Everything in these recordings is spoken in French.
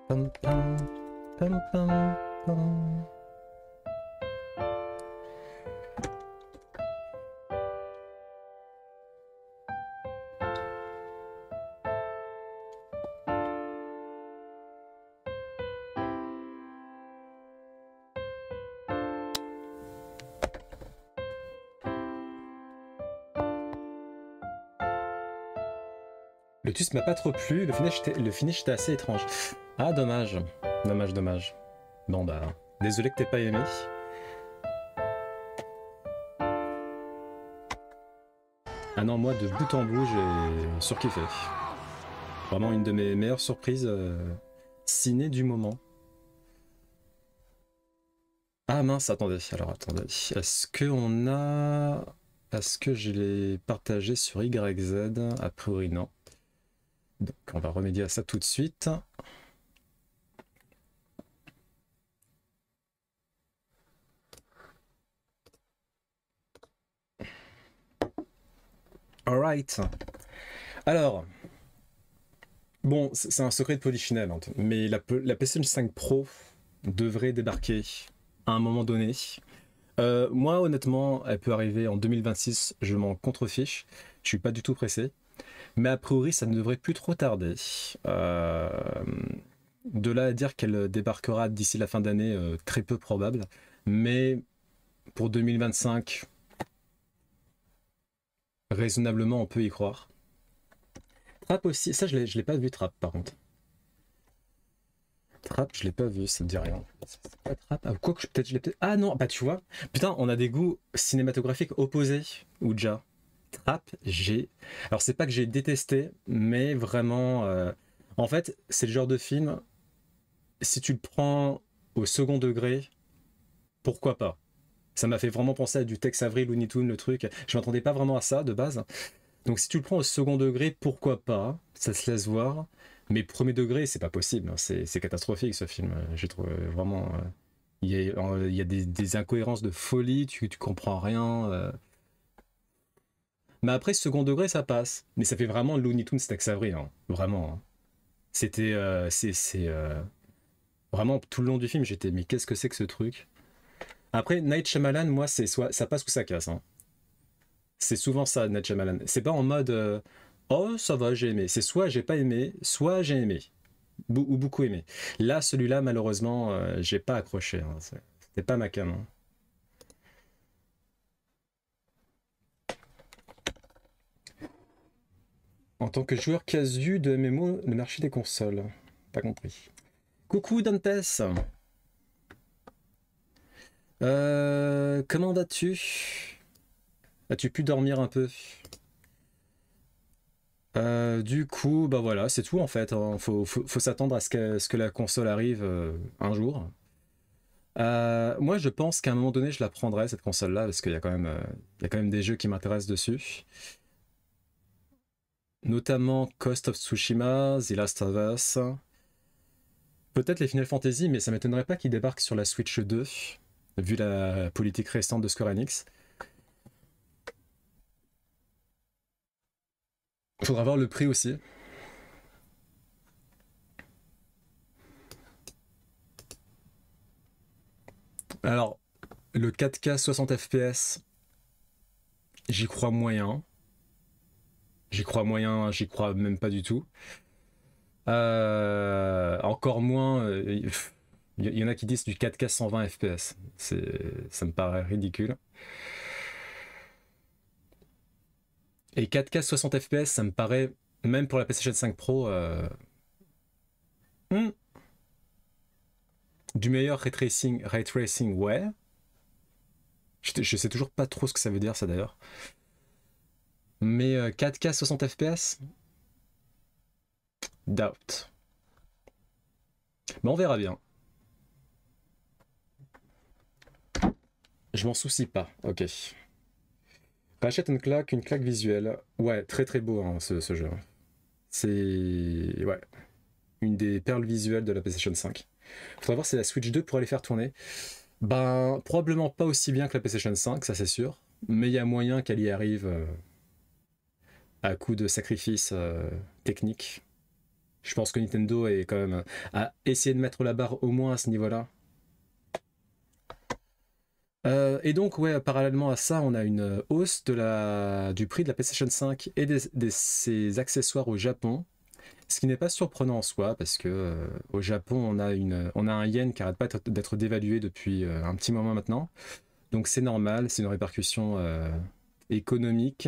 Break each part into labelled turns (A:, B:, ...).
A: Pam, pam, pam, pam, pam. Le twist m'a pas trop plu, le finish était assez étrange. Ah, dommage. Dommage, dommage. Bon bah, désolé que t'aies pas aimé. Ah non, moi de bout en bout, j'ai surkiffé. Vraiment une de mes meilleures surprises ciné du moment. Ah mince, attendez, alors attendez. Est-ce que je l'ai partagé sur YZ? A priori non. Donc on va remédier à ça tout de suite. Alright. Alors, bon, c'est un secret de polichinelle, hein, mais la PlayStation 5 Pro devrait débarquer à un moment donné. Moi, honnêtement, elle peut arriver en 2026, je m'en contrefiche. Je suis pas du tout pressé. Mais a priori, ça ne devrait plus trop tarder. De là à dire qu'elle débarquera d'ici la fin d'année, très peu probable. Mais pour 2025, raisonnablement, on peut y croire. Trap aussi, ça je l'ai pas vu Trap par contre. Trap, je l'ai pas vu, ça me dit rien. C'est pas Trap. Ah, quoi que peut-être je l'ai peut-être. Ah non, bah tu vois. Putain, on a des goûts cinématographiques opposés, Ouja. Trap, j'ai. Alors c'est pas que j'ai détesté, mais vraiment. En fait, c'est le genre de film. Si tu le prends au second degré, pourquoi pas? Ça m'a fait vraiment penser à du Tex Avery, Looney Tunes, le truc. Je m'attendais pas vraiment à ça de base. Donc si tu le prends au second degré, pourquoi pas? Ça se laisse voir. Mais premier degré, c'est pas possible. C'est catastrophique ce film. J'ai trouvé vraiment. Il y a des incohérences de folie, tu comprends rien. Mais après, second degré, ça passe. Mais ça fait vraiment Looney Tunes Tex Avery, hein. Vraiment, hein. C'était. Vraiment, tout le long du film, j'étais, mais qu'est-ce que c'est que ce truc? Après, Night Shyamalan, moi, c'est soit ça passe ou ça casse, hein. C'est souvent ça, Night Shyamalan. C'est pas en mode oh, ça va, j'ai aimé. C'est soit j'ai pas aimé, soit j'ai aimé. Ou beaucoup aimé. Là, celui-là, malheureusement, j'ai pas accroché, hein. C'était pas ma cam, hein. En tant que joueur casu de MMO, le marché des consoles. Pas compris. Coucou Dantes. Comment vas-tu? As-tu pu dormir un peu? Du coup, bah voilà, c'est tout en fait, hein. Faut s'attendre à ce que la console arrive un jour. Moi, je pense qu'à un moment donné, je la prendrai cette console-là parce il y a quand même des jeux qui m'intéressent dessus, notamment Ghost of Tsushima, The Last of Us, peut-être les Final Fantasy, mais ça m'étonnerait pas qu'ils débarquent sur la Switch 2, vu la politique récente de Square Enix. Faudra voir le prix aussi. Alors, le 4K 60 FPS, j'y crois moyen. J'y crois même pas du tout. Encore moins, il y en a qui disent du 4K 120 FPS. Ça me paraît ridicule. Et 4K 60 FPS, ça me paraît, même pour la PlayStation 5 Pro, hmm, du meilleur ray tracing, ouais. Je sais toujours pas trop ce que ça veut dire, ça d'ailleurs. Mais 4K 60 FPS, doubt. Mais on verra bien. Je m'en soucie pas, ok. Ratchet Clank, une claque visuelle. Ouais, très très beau hein, ce jeu. C'est. Ouais. Une des perles visuelles de la PlayStation 5. Faudra voir si la Switch 2 pourrait les faire tourner. Ben, probablement pas aussi bien que la PlayStation 5, ça c'est sûr. Mais il y a moyen qu'elle y arrive à coup de sacrifices techniques. Je pense que Nintendo est quand même à essayer de mettre la barre au moins à ce niveau-là. Et donc, ouais, parallèlement à ça, on a une hausse du prix de la PlayStation 5 et ses accessoires au Japon. Ce qui n'est pas surprenant en soi, parce que au Japon, on a un yen qui n'arrête pas d'être dévalué depuis un petit moment maintenant. Donc c'est normal, c'est une répercussion économique.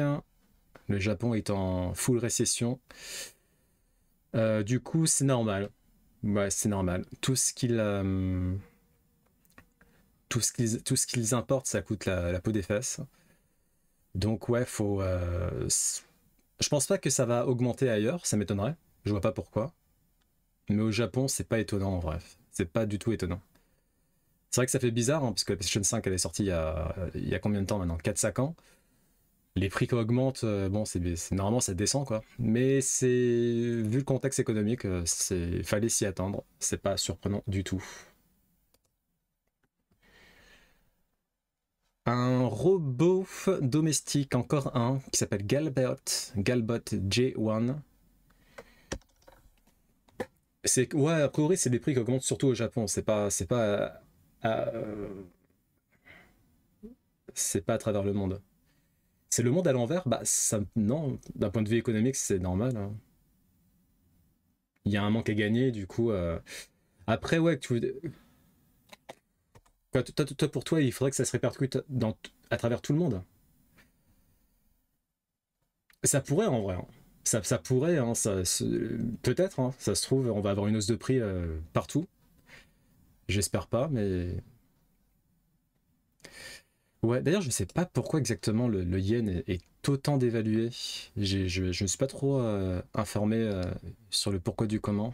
A: Le Japon est en full récession. Du coup, c'est normal. Ouais, c'est normal. Tout ce qu'ils importent, ça coûte la peau des fesses. Donc ouais, je pense pas que ça va augmenter ailleurs, ça m'étonnerait. Je vois pas pourquoi. Mais au Japon, c'est pas étonnant en vrai. C'est pas du tout étonnant. C'est vrai que ça fait bizarre, hein, parce que la PlayStation 5, elle est sortie il y a combien de temps maintenant? 4-5 ans. Les prix qui augmentent, bon, normalement ça descend quoi. Mais vu le contexte économique, fallait s'y attendre. C'est pas surprenant du tout. Un robot domestique, encore un, qui s'appelle Galbot J1. Ouais, a priori, c'est des prix qui augmentent surtout au Japon. C'est pas à travers le monde. C'est le monde à l'envers? Bah, non. D'un point de vue économique, c'est normal, hein. Il y a un manque à gagner, du coup. Après, ouais, pour toi, il faudrait que ça se répercute à travers tout le monde. Ça pourrait en vrai, hein. Ça pourrait, hein, peut-être, hein, ça se trouve, on va avoir une hausse de prix partout. J'espère pas, mais. Ouais, d'ailleurs, je sais pas pourquoi exactement le yen est autant dévalué. Je ne suis pas trop informé sur le pourquoi du comment.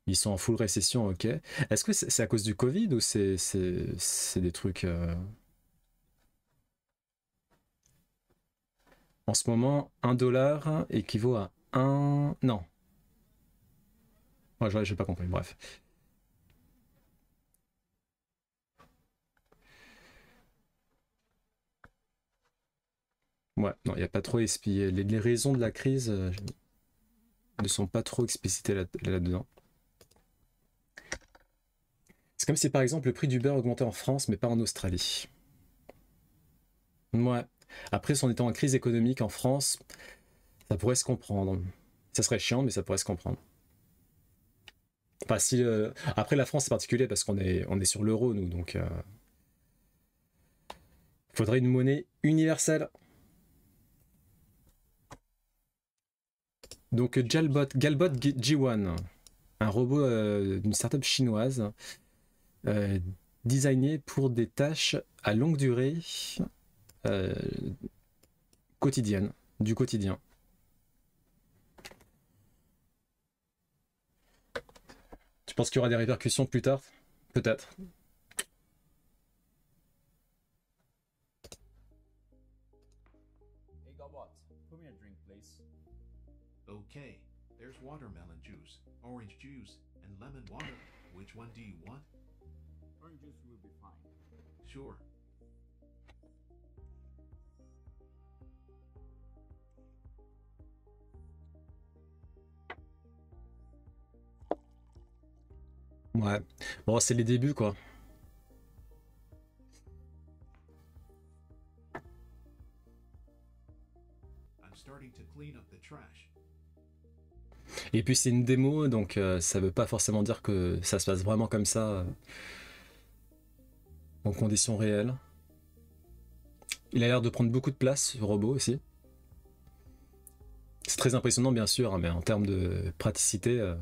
A: Ils sont en full récession, ok. Est-ce que c'est à cause du Covid ou c'est des trucs. En ce moment, 1 dollar équivaut à un. Non. Ouais, j'ai pas compris, bref. Ouais, non, il n'y a pas trop expliqué. Les raisons de la crise ne sont pas trop explicitées là-dedans. C'est comme si par exemple le prix du beurre augmentait en France mais pas en Australie. Ouais. Après, si on était en crise économique en France, ça pourrait se comprendre. Ça serait chiant, mais ça pourrait se comprendre. Enfin, si, après, la France, c'est particulier parce on est sur l'euro, nous, donc faudrait une monnaie universelle. Donc, Galbot G1, un robot d'une startup chinoise euh, designé pour des tâches à longue durée euh, quotidiennes, du quotidien. Tu penses qu'il y aura des répercussions plus tard? Peut-être.
B: Hey Gobot, pour me a drink, please.
C: Okay, there's watermelon juice, orange juice, and lemon water. Which one do you want?
B: Orange juice will be fine.
C: Sure.
A: Ouais. Bon, c'est les débuts, quoi.
C: I'm starting to clean up the trash.
A: Et puis c'est une démo, donc ça veut pas forcément dire que ça se passe vraiment comme ça en conditions réelles. Il a l'air de prendre beaucoup de place, ce robot aussi. C'est très impressionnant, bien sûr, hein, mais en termes de praticité,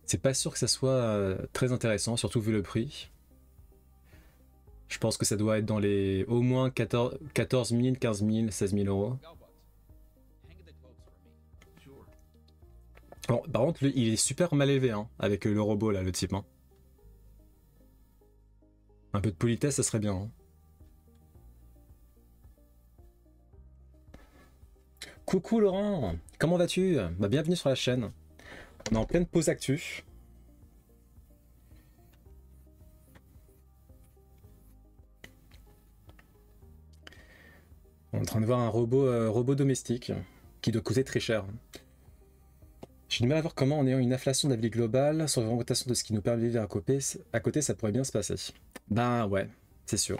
A: c'est pas sûr que ça soit très intéressant, surtout vu le prix. Je pense que ça doit être dans les au moins 14 000, 15 000, 16 000 euros.
B: Gobot, hang the clothes for me.
C: Sure.
A: Bon, par contre, il est super mal élevé hein, avec le robot, là, le type. Hein. Un peu de politesse, ça serait bien. Hein. Coucou Laurent, comment vas-tu? Bah, bienvenue sur la chaîne. On est en pleine pause actu. On est en train de voir un robot domestique qui doit coûter très cher. J'ai du mal à voir comment, en ayant une inflation de la vie globale, sans une augmentation de ce qui nous permet de vivre à côté, ça pourrait bien se passer. Ben ouais, c'est sûr.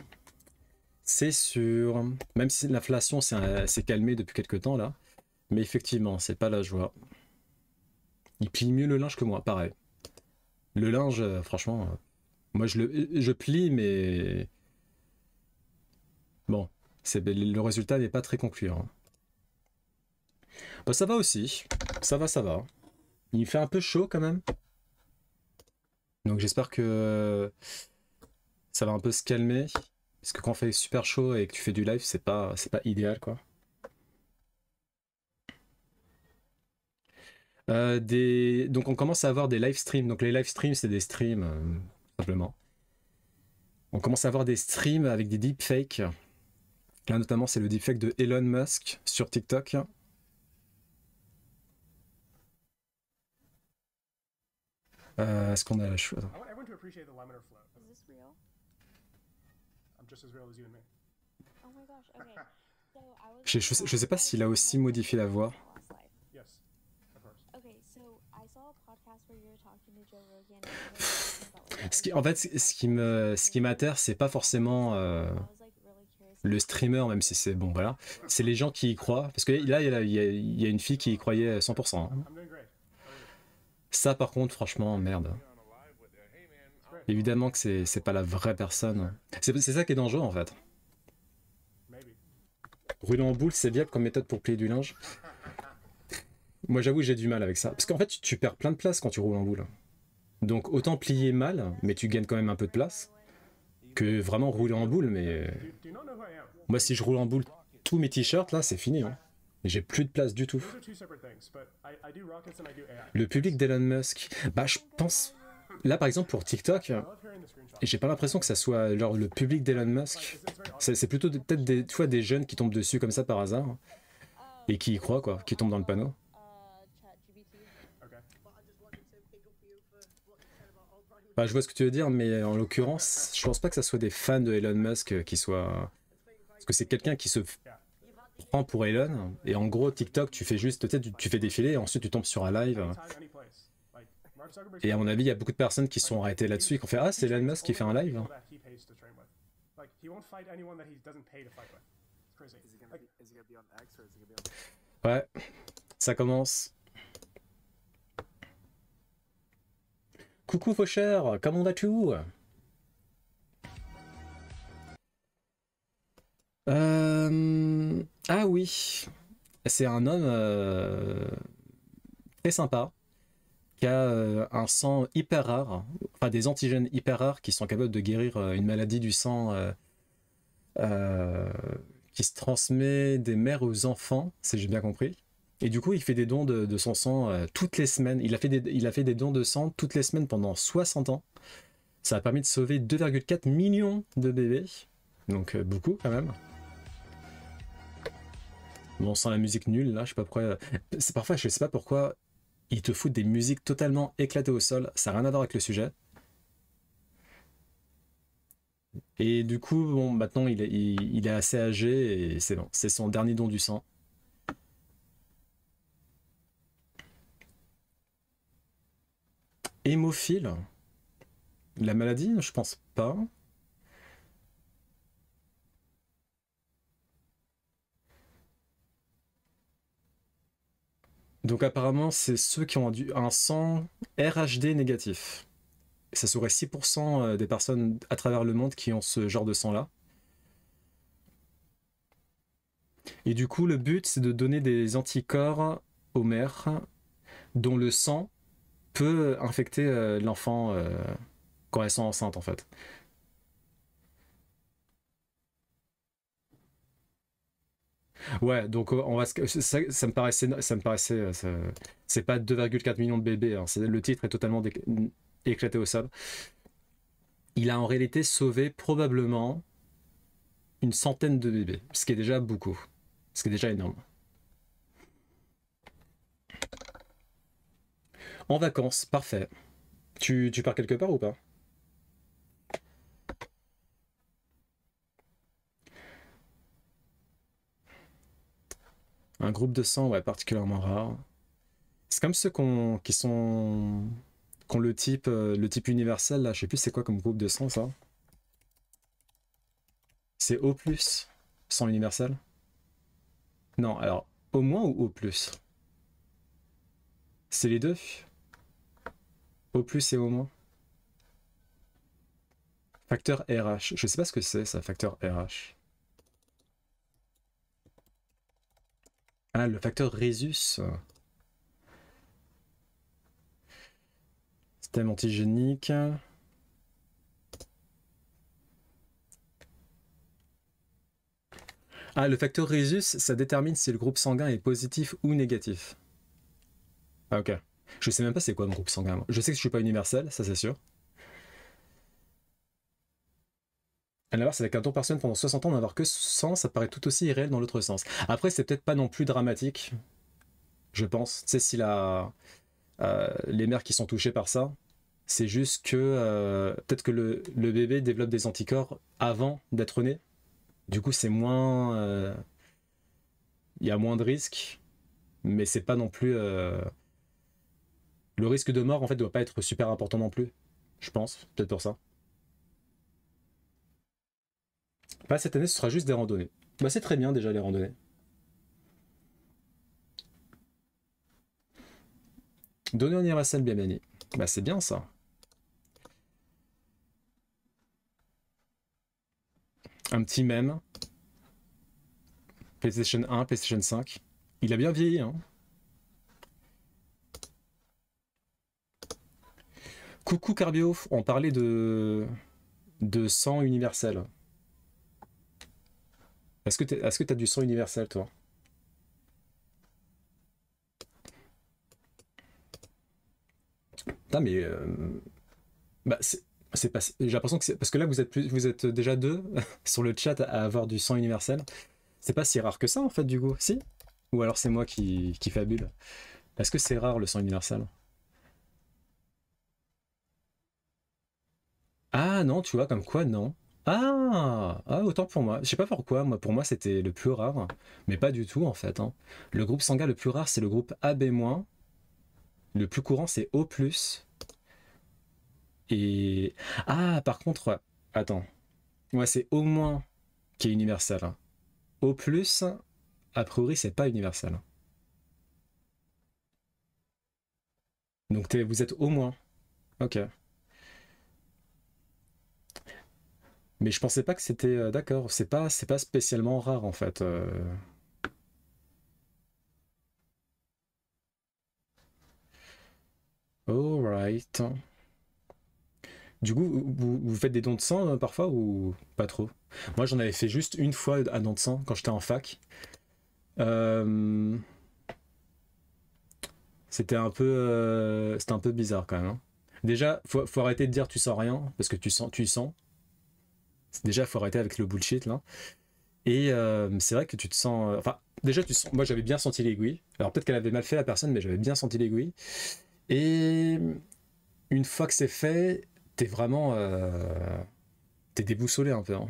A: C'est sûr. Même si l'inflation s'est calmée depuis quelques temps là. Mais effectivement, c'est pas la joie. Il plie mieux le linge que moi, pareil. Le linge, franchement, moi je plie, mais bon, le résultat n'est pas très concluant. Bah ça va aussi, ça va, ça va. Il fait un peu chaud quand même. Donc j'espère que ça va un peu se calmer. Parce que quand on fait super chaud et que tu fais du live, c'est pas idéal quoi. Donc on commence à avoir des live streams. Donc les live streams, c'est des streams, simplement. On commence à avoir des streams avec des deepfakes. Là notamment, c'est le deepfake de Elon Musk sur TikTok. Est-ce qu'on a la chose?
D: I want everyone to appreciate the laminar flow.
E: Is this real?
D: I'm just as real as you and me.
E: Oh my gosh, okay. So I was
A: Je sais pas s'il a aussi modifié la voix.
D: Yes, of course.
E: Okay, so I saw a podcast where you were talking to Joe Rogan and you were talking about like
A: En fait, ce qui m'atterre, c'est pas forcément
E: I was like really curious.
A: le streamer, même si c'est bon, voilà. C'est les gens qui y croient. Parce que là, il y a une fille qui y croyait 100%. Hein.
D: I'm doing great.
A: Ça, par contre, franchement, merde. Évidemment que c'est pas la vraie personne. C'est ça qui est dangereux, en fait.
D: Maybe.
A: Rouler en boule, c'est viable comme méthode pour plier du linge. Moi, j'avoue, j'ai du mal avec ça. Parce qu'en fait, tu perds plein de place quand tu roules en boule. Donc, autant plier mal, mais tu gagnes quand même un peu de place, que vraiment rouler en boule. Mais
D: Do you not know who I am?
A: moi, si je roule en boule, tous mes t-shirts, là, c'est fini. Hein. J'ai plus de place du tout.
D: Those are two separate things, but I do rockets and I do AI.
A: Le public d'Elon Musk, bah, je pense. Là, par exemple, pour TikTok,
D: I love hearing the screenshot.
A: j'ai pas l'impression que ça soit genre le public d'Elon Musk.
D: It's very honest.
A: C'est plutôt peut-être des fois des jeunes qui tombent dessus comme ça par hasard et qui y croient, quoi, qui tombent dans le panneau.
E: ChatGPT.
D: Okay.
A: Bah, je vois ce que tu veux dire, mais en l'occurrence, je pense pas que ça soit des fans de Elon Musk qui soient. Parce que c'est quelqu'un qui se prend pour Elon, et en gros, TikTok, tu fais juste, peut-être, tu fais défiler, et ensuite tu tombes sur un live.
D: Anytime, any place. Like Mark Zuckerberg.
A: Et à mon avis, il y a beaucoup de personnes qui sont arrêtées là-dessus et qui ont fait Ah, c'est Elon Musk qui fait un live.
D: That he pays to train with. Like he won't fight anyone that he doesn't pay to fight with. It's crazy. Like,
F: Is he gonna be on X or is he gonna be on?
A: Ouais, ça commence. Coucou Faucheur, comment vas-tu? Ah oui, c'est un homme très sympa qui a un sang hyper rare, enfin des antigènes hyper rares qui sont capables de guérir une maladie du sang qui se transmet des mères aux enfants, si j'ai bien compris. Et du coup, il fait des dons de son sang toutes les semaines. Il a fait des dons de sang toutes les semaines pendant 60 ans. Ça a permis de sauver 2,4 millions de bébés. Donc beaucoup quand même. Bon, sans la musique nulle, là, je sais pas pourquoi. Parfois, je sais pas pourquoi ils te foutent des musiques totalement éclatées au sol. Ça n'a rien à voir avec le sujet. Et du coup, bon, maintenant, il est assez âgé et c'est bon. C'est son dernier don du sang. Hémophile? La maladie? Je pense pas. Donc apparemment, c'est ceux qui ont un sang RHD négatif. Ça serait 6% des personnes à travers le monde qui ont ce genre de sang-là. Et du coup, le but, c'est de donner des anticorps aux mères dont le sang peut infecter l'enfant quand elles sont enceintes, en fait. Ouais, donc on va ça me paraissait c'est pas 2,4 millions de bébés, hein, le titre est totalement éclaté au sol. Il a en réalité sauvé probablement une centaine de bébés, ce qui est déjà beaucoup, ce qui est déjà énorme. En vacances, parfait. Tu pars quelque part ou pas? Un groupe de sang, ouais, particulièrement rare. C'est comme ceux qui ont le type universel, là. Je sais plus c'est quoi comme groupe de sang, ça. C'est O+, sang universel? Non, alors, O- ou O+? C'est les deux? O+ et O-? Facteur RH. Je sais pas ce que c'est, ça, facteur RH. Ah, le facteur Rhésus. Système antigénique. Ah, le facteur Rhésus, ça détermine si le groupe sanguin est positif ou négatif. Ah, ok. Je sais même pas c'est quoi un groupe sanguin, moi. Je sais que je suis pas universel, ça c'est sûr. À l'inverse, avec un don personne pendant 60 ans, n'avoir que 100, ça paraît tout aussi irréel dans l'autre sens. Après, c'est peut-être pas non plus dramatique, je pense. Tu sais, si les mères qui sont touchées par ça, c'est juste que peut-être que le bébé développe des anticorps avant d'être né. Du coup, c'est moins. Il y a moins de risques, mais c'est pas non plus. Le risque de mort, en fait, doit pas être super important non plus. Je pense, peut-être pour ça. Pas cette année, ce sera juste des randonnées. Bah, c'est très bien déjà les randonnées. Donner un universel Bienvenu. Bah, c'est bien ça. Un petit mème. PlayStation 1, PlayStation 5. Il a bien vieilli, hein. Coucou Carbio, on parlait de sang universel. Est-ce que t'as du sang universel, toi? Putain, mais bah, c'est pas. J'ai l'impression que c'est parce que là vous êtes déjà deux sur le chat à avoir du sang universel. C'est pas si rare que ça en fait du coup, si? Ou alors c'est moi qui fabule. Est-ce que c'est rare le sang universel? Ah non, tu vois, comme quoi non. Ah, autant pour moi. Je sais pas pourquoi, moi pour moi c'était le plus rare, mais pas du tout en fait, hein. Le groupe sanguin le plus rare c'est le groupe AB-. Le plus courant c'est O+. Et ah par contre, ouais, attends. Ouais, c'est O- qui est universel, hein. O+, a priori c'est pas universel. Donc vous êtes O-. Ok. Mais je pensais pas que c'était d'accord. C'est pas spécialement rare en fait. Alright. Du coup, vous faites des dons de sang parfois ou pas trop? Moi, j'en avais fait juste une fois un don de sang quand j'étais en fac. Euh, c'était un peu bizarre quand même, hein. Déjà, faut arrêter de dire tu sens rien parce que tu sens. Déjà, faut arrêter avec le bullshit là. Et c'est vrai que tu te sens. Enfin, déjà, tu sens. Moi, j'avais bien senti l'aiguille. Alors peut-être qu'elle avait mal fait la personne, mais j'avais bien senti l'aiguille. Et une fois que c'est fait, t'es vraiment. T'es déboussolé un peu, hein.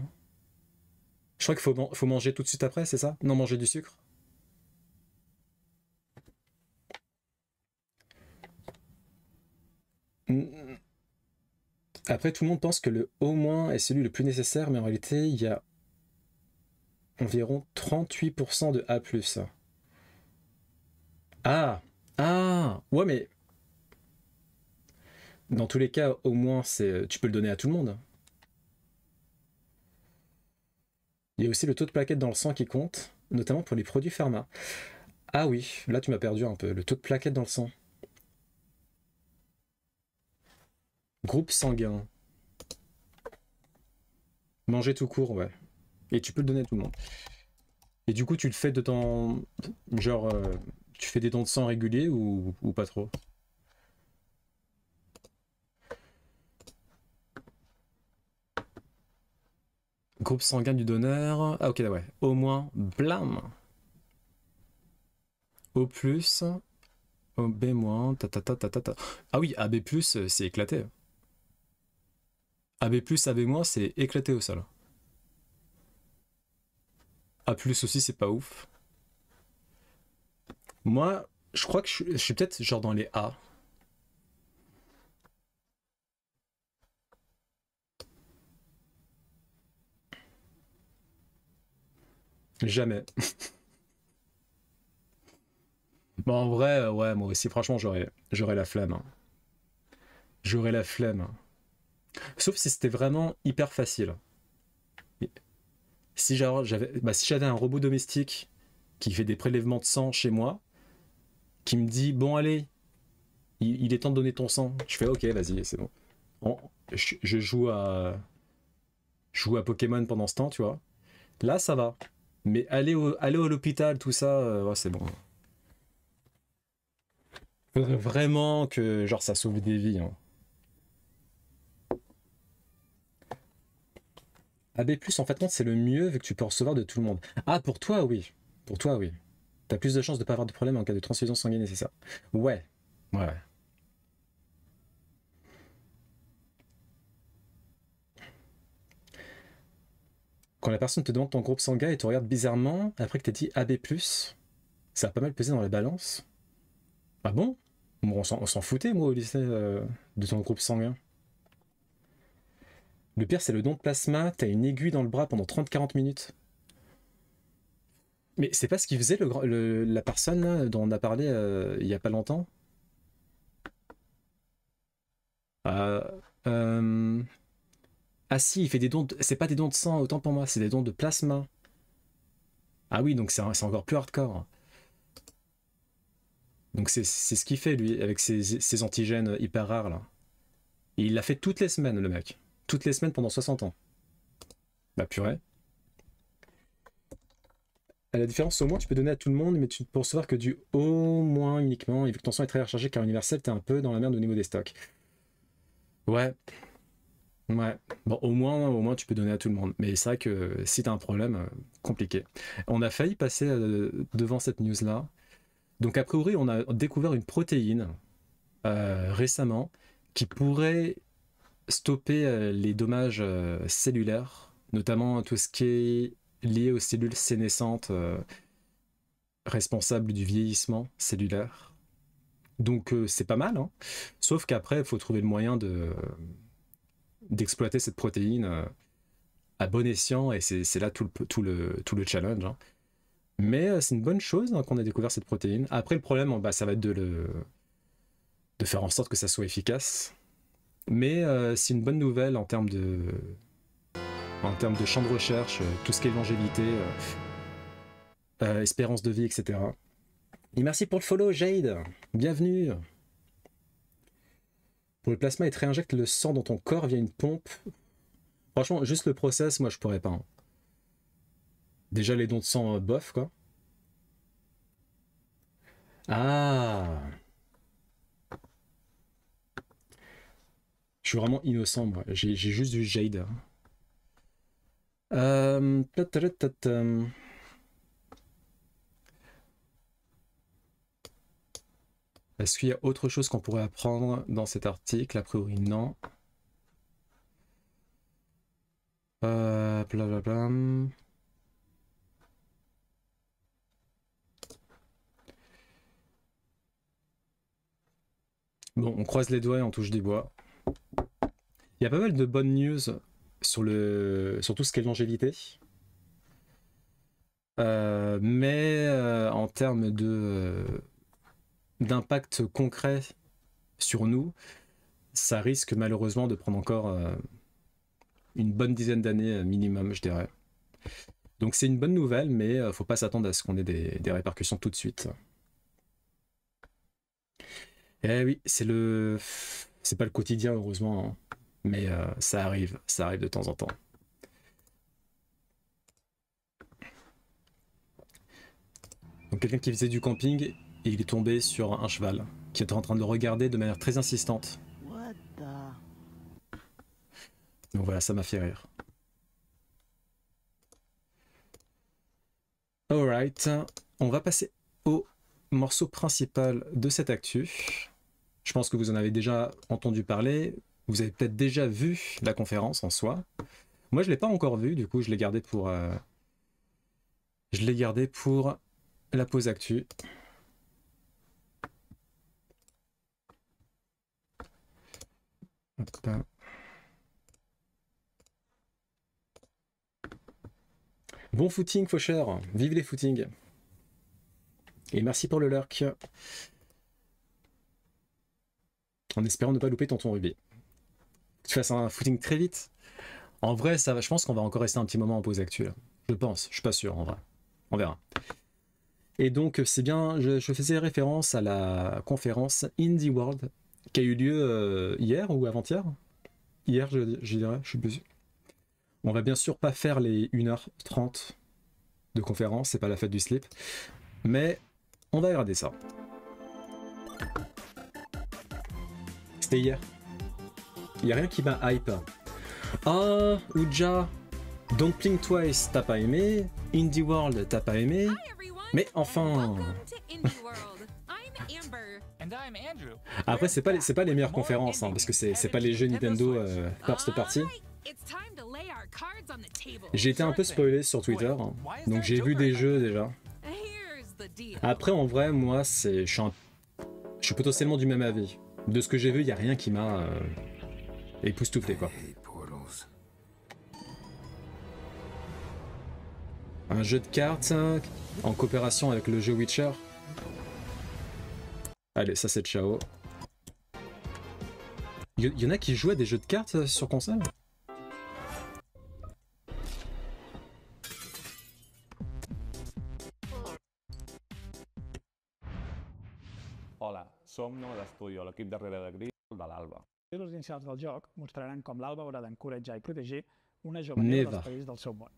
A: Je crois qu'il faut manger tout de suite après, c'est ça? Non, manger du sucre? Mm. Après, tout le monde pense que le au- est celui le plus nécessaire, mais en réalité, il y a environ 38% de A+. Ah! Ah! Ouais, mais dans tous les cas, au moins, tu peux le donner à tout le monde. Il y a aussi le taux de plaquettes dans le sang qui compte, notamment pour les produits pharma. Ah oui, là tu m'as perdu un peu. Le taux de plaquettes dans le sang. Groupe sanguin. Manger tout court, ouais. Et tu peux le donner à tout le monde. Et du coup, tu le fais de temps. Genre, tu fais des dons de sang réguliers ou pas trop? Groupe sanguin du donneur. Ah, ok, ouais. Au moins, blam. Au plus. Au B-, ta ta ta ta ta ta. Ah oui, AB+, c'est éclaté. AB+, AB-, c'est éclaté au sol. A+ aussi, c'est pas ouf. Moi, Je crois que je suis peut-être genre dans les A. Jamais. Bon, en vrai, ouais, moi aussi, franchement, j'aurais la flemme, hein. J'aurais la flemme. Sauf si c'était vraiment hyper facile. Si genre, si j'avais un robot domestique qui fait des prélèvements de sang chez moi, qui me dit, bon allez, il est temps de donner ton sang. Je fais, ok, vas-y, c'est bon. Je joue à Pokémon pendant ce temps, tu vois. Là, ça va. Mais aller à l'hôpital, tout ça, ouais, c'est bon. Faudrait vraiment que genre ça sauve des vies, hein. AB+, en fait, c'est le mieux vu que tu peux recevoir de tout le monde. Ah, pour toi, oui. Pour toi, oui. T'as plus de chances de pas avoir de problème en cas de transfusion sanguine nécessaire. Ouais. Ouais. Quand la personne te demande ton groupe sanguin et te regarde bizarrement, après que t'aies dit AB+, ça a pas mal pesé dans la balance. Ah bon? Bon, on s'en foutait, moi, au lycée, de ton groupe sanguin. Le pire, c'est le don de plasma, t'as une aiguille dans le bras pendant 30-40 minutes. Mais c'est pas ce qu'il faisait la personne là, dont on a parlé il y a pas longtemps? Euh, euh, Ah si, il fait des dons c'est pas des dons de sang, autant pour moi, c'est des dons de plasma. Ah oui, donc c'est encore plus hardcore. Donc c'est ce qu'il fait, lui, avec ses antigènes hyper rares, là. Et il l'a fait toutes les semaines, le mec. Toutes les semaines pendant 60 ans. Bah purée. À la différence, au moins, tu peux donner à tout le monde, mais tu ne peux recevoir que du au moins uniquement. Et vu que ton sang est très rechargé car universel, t'es un peu dans la merde au niveau des stocks. Ouais. Ouais. Bon, au moins, tu peux donner à tout le monde. Mais c'est vrai que si t'as un problème, compliqué. On a failli passer devant cette news-là. Donc, a priori, on a découvert une protéine récemment qui pourrait stopper les dommages cellulaires, notamment tout ce qui est lié aux cellules sénescentes responsables du vieillissement cellulaire. Donc c'est pas mal, hein. Sauf qu'après, il faut trouver le moyen d'exploiter cette protéine à bon escient, et c'est là tout le challenge, hein. Mais c'est une bonne chose, hein, qu'on a découvert cette protéine. Après, le problème, bah, ça va être de faire en sorte que ça soit efficace. Mais c'est une bonne nouvelle en termes de champ de recherche, tout ce qui est longévité, espérance de vie, etc. Et merci pour le follow, Jade. Bienvenue. Pour le plasma, il te réinjecte le sang dans ton corps via une pompe. Franchement, juste le process, moi je pourrais pas, hein. Déjà les dons de sang, bof, quoi. Ah. Je suis vraiment innocent, moi. J'ai juste du Jade. Est-ce qu'il y a autre chose qu'on pourrait apprendre dans cet article? A priori, non. Blablabla. Bon, on croise les doigts et on touche des bois. Il y a pas mal de bonnes news sur tout ce qui est longévité. Mais en termes d'impact concret sur nous, ça risque malheureusement de prendre encore une bonne dizaine d'années minimum, je dirais. Donc c'est une bonne nouvelle, mais faut pas s'attendre à ce qu'on ait des répercussions tout de suite. Eh oui, c'est pas le quotidien, heureusement, hein. Mais ça arrive de temps en temps. Donc quelqu'un qui faisait du camping et il est tombé sur un cheval qui était en train de le regarder de manière très insistante. Donc voilà, ça m'a fait rire. Alright, on va passer au morceau principal de cette actu. Je pense que vous en avez déjà entendu parler. Vous avez peut-être déjà vu la conférence en soi. Moi, je ne l'ai pas encore vue, du coup, je l'ai gardé pour la pause actu. pas. Bon footing, Faucheur. Vive les footings. Et merci pour le lurk. En espérant ne pas louper Tonton Rubé. Que tu fasses un footing très vite. En vrai, ça va, je pense qu'on va encore rester un petit moment en pause actuelle. Je pense, je suis pas sûr en vrai. On verra. Et donc, c'est bien, je faisais référence à la conférence Indie World qui a eu lieu hier ou avant-hier. Hier, je dirais, je suis plus sûr. On va bien sûr pas faire les 1h30 de conférence, c'est pas la fête du slip. Mais on va regarder ça. C'était hier. Il n'y a rien qui m'a hype. Ah, Ouija, Don't Blink Twice, t'as pas aimé. Indie World, t'as pas aimé. Mais enfin. Après, c'est pas les meilleures conférences, hein, parce que c'est pas les jeux Nintendo first party. J'ai été un peu spoilé sur Twitter, hein, donc j'ai vu des jeux déjà. Après, en vrai, moi, je suis potentiellement du même avis. De ce que j'ai vu, il n'y a rien qui m'a époustouflé, quoi. Un jeu de cartes en coopération avec le jeu Witcher. Allez, ça c'est ciao. Il y en a qui jouent à des jeux de cartes sur console?
G: Hola, som Nova Studio, l'equip darrere de Grill de l'Alba.
H: Els títols inicials del joc mostraran com l'Alba haurà d'encoratjar i protegir una jove neva dels perills del seu món.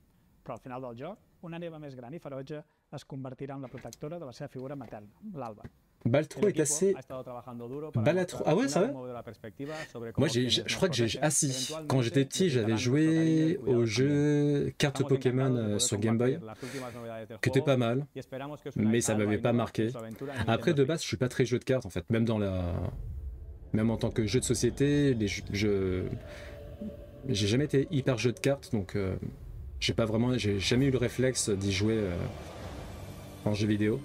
H: Però al final del joc, una neva més gran i ferotge es convertirà en la protectora de la seva figura materna, l'Alba.
A: Baltro est assez... Balatro... Ah ouais, ça va? Moi, je crois que j'ai... Ah si, quand j'étais petit, j'avais joué au jeu cartes Pokémon sur Game Boy, qui était pas mal, mais ça m'avait pas marqué. Après, de base, je suis pas très jeu de cartes, en fait, même en tant que jeu de société, j'ai jamais été hyper jeu de cartes, donc j'ai jamais eu le réflexe d'y jouer en jeu vidéo.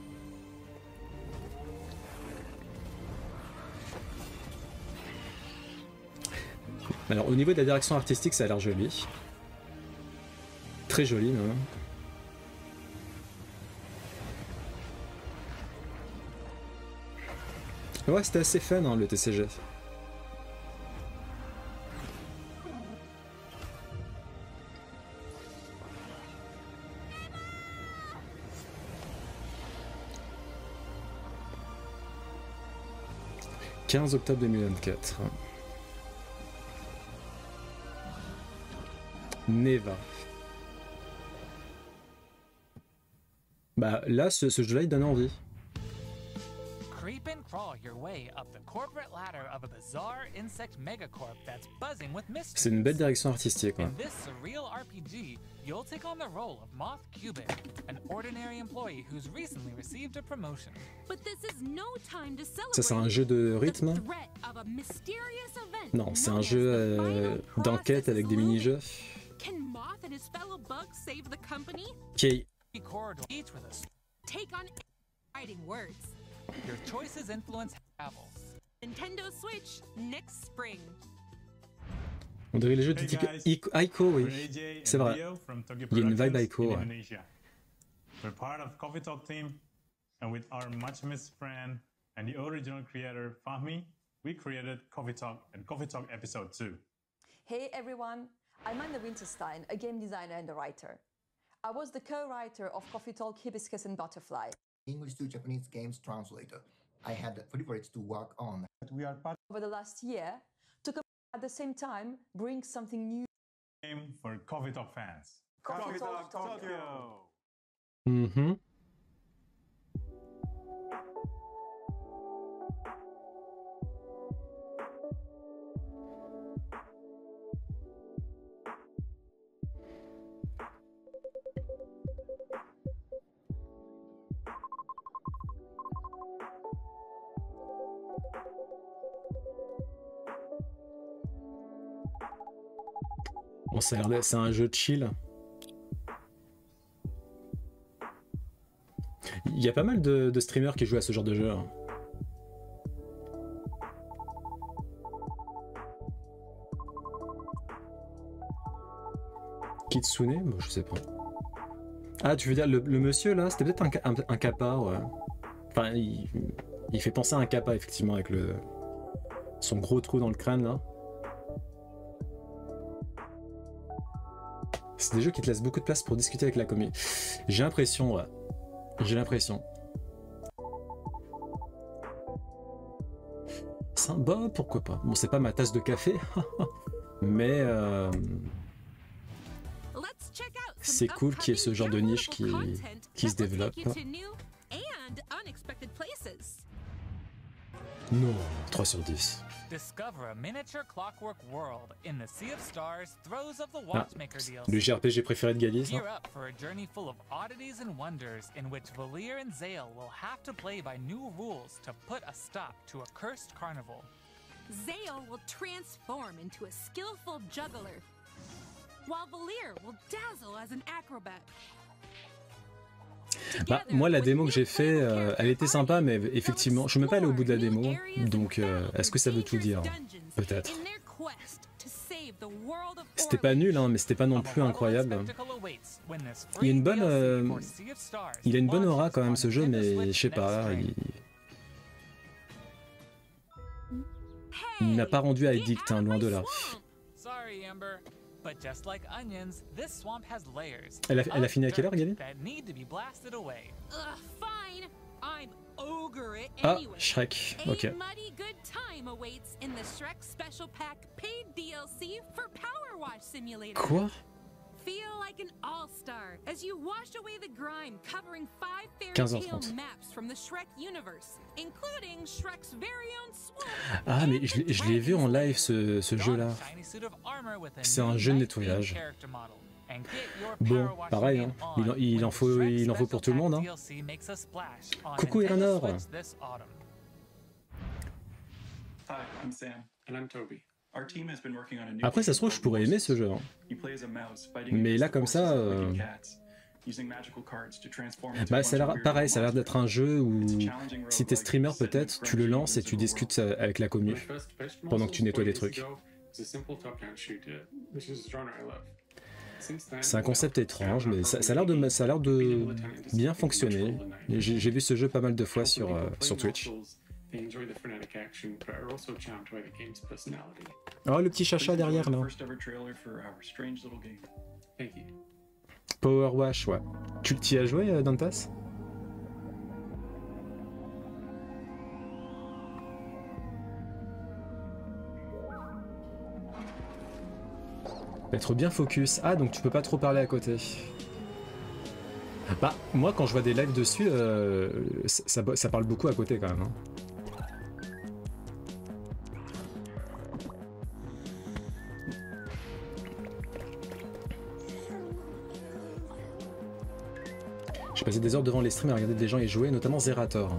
A: Alors au niveau de la direction artistique, ça a l'air joli. Très joli même. Ouais, c'était assez fun hein, le TCG. « 15 octobre 2024. Neva. Bah là, ce jeu-là, il donne envie.
I: Creep and crawl your way up the corporate ladder of a bizarre insect megacorp that's buzzing with mystery.
A: C'est une belle direction artistique, quoi.
I: In this surreal RPG, you'll take on the role of Moth Cubic, an ordinary employee who's recently received a promotion.
J: But this is no time to celebrate.
A: Ça, c'est un jeu de rythme? Non, c'est un jeu d'enquête avec des mini-jeux.
J: Can Moth and his fellow bugs save the company?
A: Okay.
J: Take on writing words.
I: Your choices influence travels.
J: Nintendo Switch next spring.
A: On dirait les jeux de type Ico, oui. C'est vrai. Il y a une vibe Ico. Ouais.
K: We're part of Coffee Talk team, and with our much missed friend and the original creator Fahmi, we created Coffee Talk and Coffee Talk episode 2.
L: Hey everyone, I'm Anna Winterstein, a game designer and a writer. I was the co-writer of Coffee Talk Hibiscus and Butterfly.
M: English to Japanese games translator. I had the privilege to work on.
K: But we are part
L: over the last year to at the same time bring something new.
K: Game for Coffee Talk fans.
L: Coffee Talk Tokyo.
A: Mm-hmm. Bon, c'est un jeu de chill. Il y a pas mal de streamers qui jouent à ce genre de jeu. Hein. Kitsune? Bon, je sais pas. Ah, tu veux dire le monsieur là? C'était peut-être un kappa, ouais. Enfin, il fait penser à un kappa, effectivement, avec son gros trou dans le crâne là. C'est des jeux qui te laissent beaucoup de place pour discuter avec la commu. J'ai l'impression, ouais. J'ai l'impression. Bah, pourquoi pas. Bon, c'est pas ma tasse de café, mais c'est cool qu'il y ait ce genre de niche qui se développe. Non, 3 sur 10. Ah, le JRPG préféré de Galis, non?
J: Zale will transform into a skillful juggler, while Valir will dazzle as an acrobat.
A: Bah, moi, la démo que j'ai fait, elle était sympa, mais effectivement, je suis même pas allé au bout de la démo, donc est-ce que ça veut tout dire? Peut-être. C'était pas nul, hein, mais c'était pas non plus incroyable. Il y a une bonne, il a une bonne aura quand même ce jeu, mais je sais pas. Il n'a pas rendu addict, hein, loin de là. Elle a fini à quelle heure, Gabi? Ah, Shrek, ok. Quoi?
J: Feel like an all-star as you wash away the grime, covering 5 fairy tale maps from the Shrek universe, including Shrek's very own swamp.
A: Ah, mais je l'ai vu en live ce jeu-là. C'est un jeu de nettoyage. Bon, pareil, hein. Il en faut pour tout le monde, hein. Coucou Eleanor.
N: Hi, I'm Sam. And I'm Toby.
A: Après, ça se trouve, je pourrais aimer ce jeu. Hein. Mais là, comme ça, bah, ça a l'air pareil, ça a l'air d'être un jeu où, si t'es streamer, peut-être, tu le lances et tu discutes avec la commu pendant que tu nettoies des trucs. C'est un concept étrange, mais ça a l'air de bien fonctionner. J'ai vu ce jeu pas mal de fois sur Twitch. Oh, le petit chacha derrière là. Power Wash, ouais. Tu t'y as joué, Dantas? Être bien focus. Ah, donc tu peux pas trop parler à côté. Bah, moi quand je vois des lives dessus, ça parle beaucoup à côté quand même. Hein. J'ai passé des heures devant les streams à regarder des gens y jouer, notamment Zerator.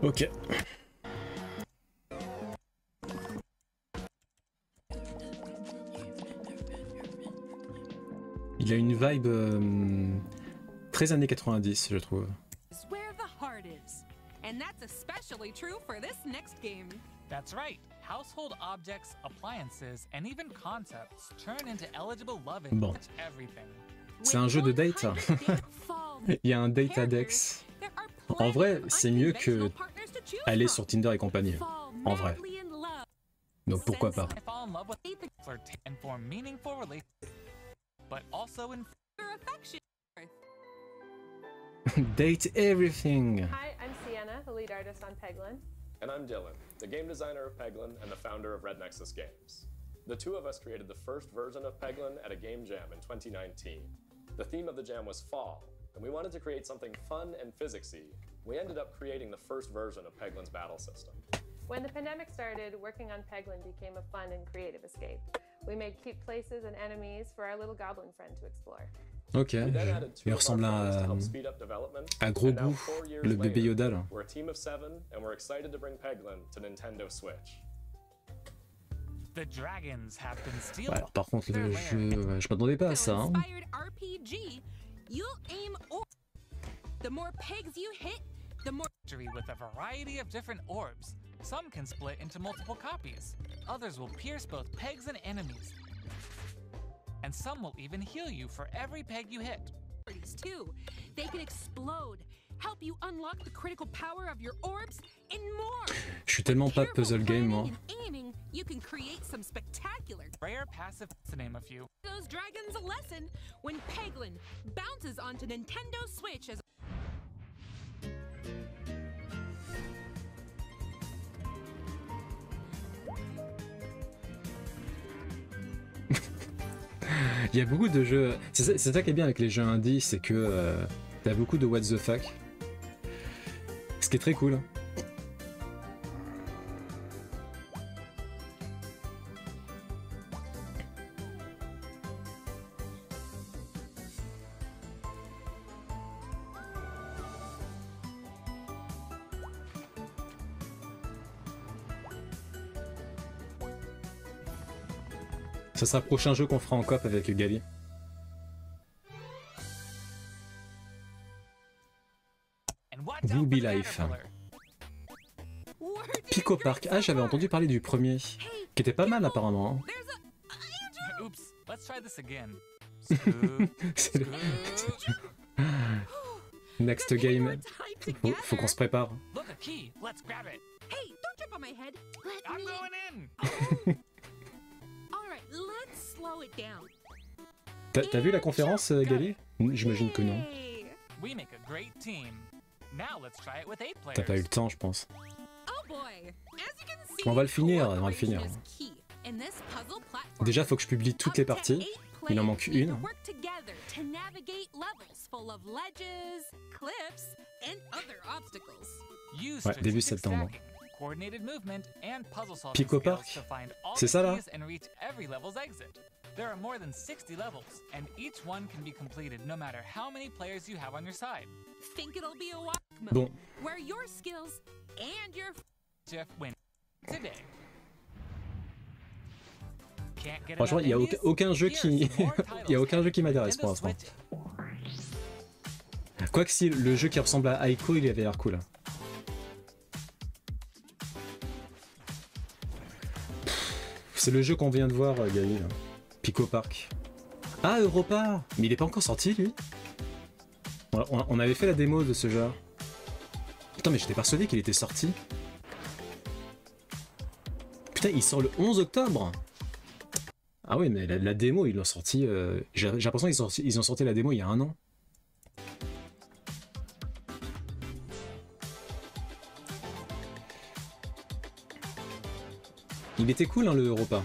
A: Ok. Il a une vibe très années 90, je trouve.
J: And that's especially true for this next game.
I: That's right. Household objects, appliances, and even concepts turn into eligible love in
A: bon.
I: Everything.
A: C'est un jeu de date. Il y a un date index. En vrai, c'est mieux que aller sur Tinder et compagnie. En vrai. Donc pourquoi pas. Date everything.
O: Hi, I'm Sienna, the lead artist on Peglin.
P: And I'm Dylan, the game designer of Peglin and the founder of Red Nexus Games. The two of us created the first version of Peglin at a game jam in 2019. The theme of the jam was fall, and we wanted to create something fun and physicsy. We ended up creating the first version of Peglin's battle system.
O: When the pandemic started, working on Peglin became a fun and creative escape. We made cute places and enemies for our little goblin friend to explore.
A: Ok, il ressemble à Gros Goût, le bébé Yoda là. Ouais, alors par contre le jeu, je m'attendais pas à ça. Hein.
J: The more pegs you hit, the more
I: with a variety of different orbs. Some can split into multiple copies. Others will pierce both pegs and enemies. And some will even heal you for every peg you hit.
J: Too. They can explode, help you unlock the critical power of your orbs, and more.
A: Je suis tellement pas puzzle game moi.
J: Aiming, you can create some spectacular
I: rare passive, to name a few.
J: Those dragons a lesson when Peglin bounces onto Nintendo Switch as
A: Il y a beaucoup de jeux. C'est ça qui est bien avec les jeux indie, c'est que t'as beaucoup de what the fuck. Ce qui est très cool. Ça sera le prochain jeu qu'on fera en coop avec Gali. Ruby Life. Pico Park. Ah, j'avais entendu parler du premier, qui était pas mal apparemment. Next game. Faut qu'on se prépare. T'as vu la conférence, Gali? J'imagine que non. T'as pas eu le temps, je pense. On va le finir, on va le finir. Déjà, faut que je publie toutes les parties. Il en manque une. Ouais, début septembre. Pico Park, c'est ça là?
I: There are more than 60 levels, and each one can be completed no matter how many players you have on your side.
J: Think it'll be a walk mode,
A: bon.
J: Where your skills and your
I: Jeff win today.
A: Franchement, il y a aucun jeu qui il y a aucun jeu qui m'intéresse pour l'instant. Quoique si le jeu qui ressemble à Aiko, il avait l'air cool. C'est le jeu qu'on vient de voir, Gali. Pico Park. Ah, Europa! Mais il est pas encore sorti, lui? On avait fait la démo de ce jeu. Putain, mais j'étais persuadé qu'il était sorti. Putain, il sort le 11 octobre! Ah oui, mais la démo, ils l'ont sorti... J'ai l'impression qu'ils ont sorti la démo il y a 1 an. Il était cool, hein, le Europa.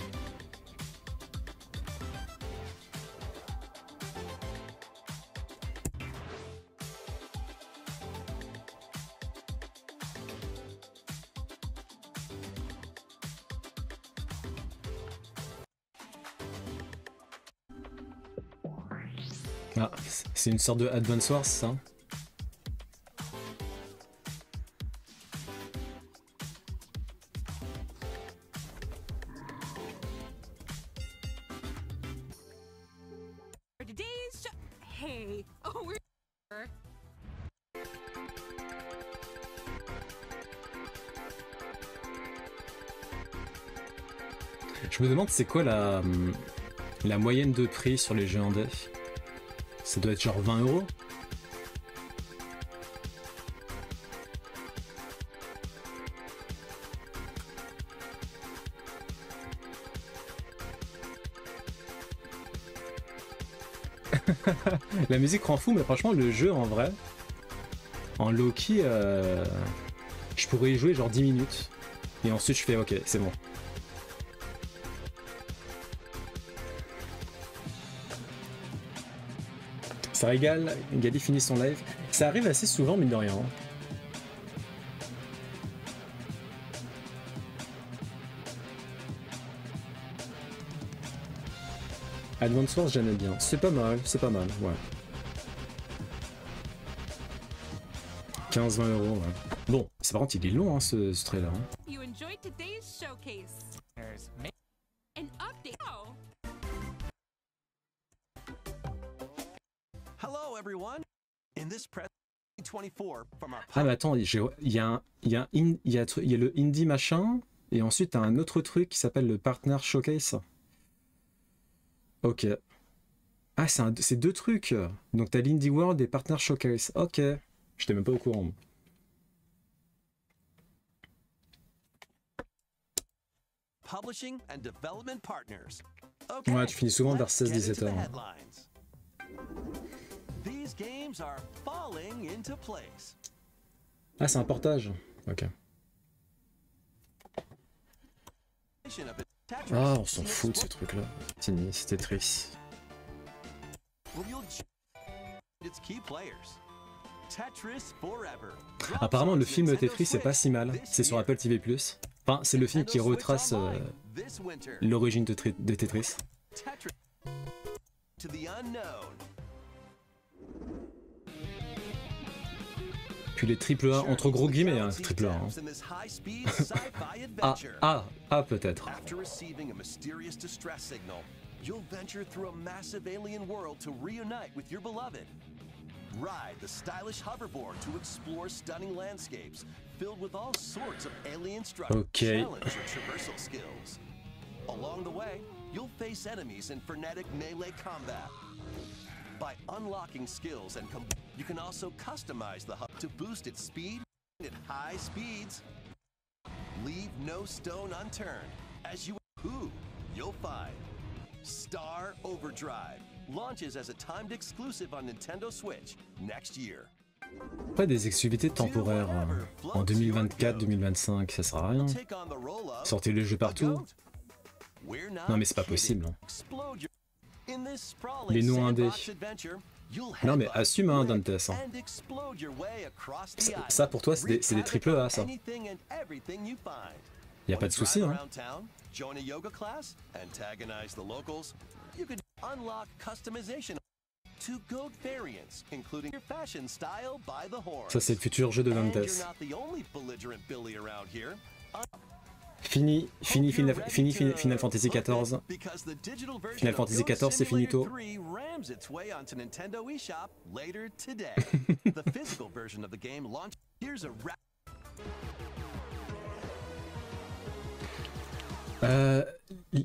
A: Ah, c'est une sorte de Advance Wars, ça. Je me demande c'est quoi la moyenne de prix sur les jeux indés. Ça doit être genre 20 €. La musique rend fou, mais franchement le jeu en vrai, en low-key, je pourrais y jouer genre 10 minutes. Et ensuite je fais ok, c'est bon. Ça régale, Gali finit son live. Ça arrive assez souvent, mine de rien. Advance Wars, j'aime bien. C'est pas mal, ouais. 15-20 €, ouais. Bon, c'est par contre, il est long, hein, ce trailer. Hein.
J: You enjoyed today's showcase. An update.
Q: Hello, everyone. In this press
A: Ah mais attends, il y a le indie machin, et ensuite t'as un autre truc qui s'appelle le Partner Showcase. Ok. Ah, c'est deux trucs. Donc t'as l'Indie World et Partner Showcase. Ok. J'étais même pas au courant.
Q: Publishing and development partners.
A: Ouais, tu finis souvent vers 16-17 h.
Q: These games are falling into place.
A: Ah, c'est un portage. Ok. Ah, on s'en fout de ce truc-là. C'était triste. Apparemment, le film Tetris, c'est pas si mal. C'est sur Apple TV+. Enfin, c'est le film qui retrace l'origine de Tetris. Puis les AAA, entre gros guillemets, hein, AAA. Hein. Peut-être.
Q: You'll venture through a massive alien world to reunite with your beloved. Ride the stylish hoverboard to explore stunning landscapes filled with all sorts of alien structures. Challenge your traversal skills. Along the way, you'll face enemies in frenetic melee combat. By unlocking skills and you can also customize the hub to boost its speed at high speeds. Leave no stone unturned as you'll find Star Overdrive launches as a timed exclusive on Nintendo Switch next year.
A: Pas des exclusivités temporaires en 2024-2025, ça sert à rien. Sortez le jeu partout. Non mais c'est pas possible. Les noms indés. Non mais assume hein, Dantes. Hein. Ça pour toi c'est des triple A ça. Y a pas de souci hein.
Q: Join a yoga class, antagonize the locals. You could unlock customization to goat variants, including your fashion style by the horn.
A: Ça c'est le futur jeu de Dantes. Fini Final Fantasy XIV. Final Fantasy XIV c'est finito.
Q: Rams its way onto Nintendo eShop later today. The physical version of the game launch. Here's a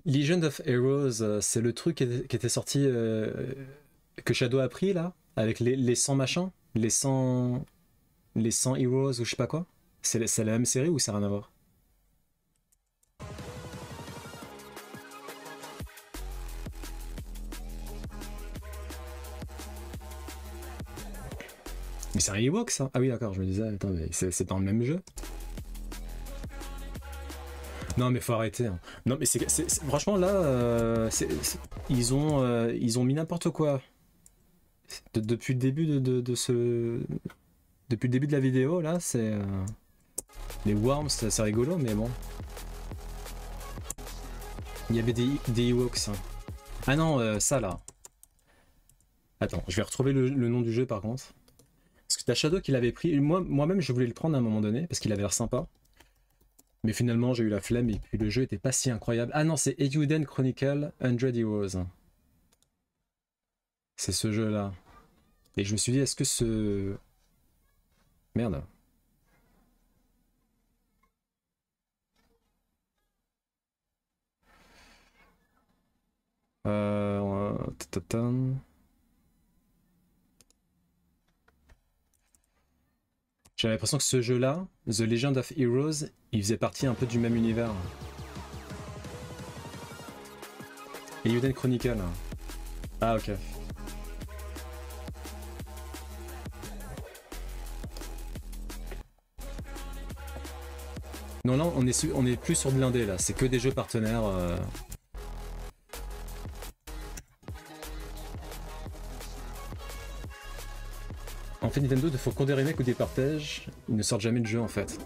A: Legend of Heroes, c'est le truc qui était sorti que Shadow a pris là, avec les 100 machins, les 100 Heroes ou je sais pas quoi. C'est la même série ou ça n'a rien à voir? Mais c'est un Ewok ça? Ah oui d'accord, je me disais, attends, mais c'est dans le même jeu? Non mais faut arrêter. Hein. Non mais franchement là, ils ont mis n'importe quoi. Depuis le début depuis le début de la vidéo là, c'est les Worms, c'est rigolo mais bon. Il y avait des Ewoks. Hein. Ah non, ça là. Attends, je vais retrouver le nom du jeu par contre. Parce que t'as Shadow qui l'avait pris. Moi-même je voulais le prendre à un moment donné parce qu'il avait l'air sympa. Mais finalement, j'ai eu la flemme et puis le jeu était pas si incroyable. Ah non, c'est Eiyuden Chronicle 100 Heroes. C'est ce jeu-là. Et je me suis dit, est-ce que ce... Merde. J'ai l'impression que ce jeu-là, The Legend of Heroes, il faisait partie un peu du même univers. Eiyuden Chronicle. Ah ok. Non là on est plus sur de l'indé là, c'est que des jeux partenaires. En fait Nintendo ne faut qu'on des remakes ou des partages, ils ne sortent jamais de jeu en fait.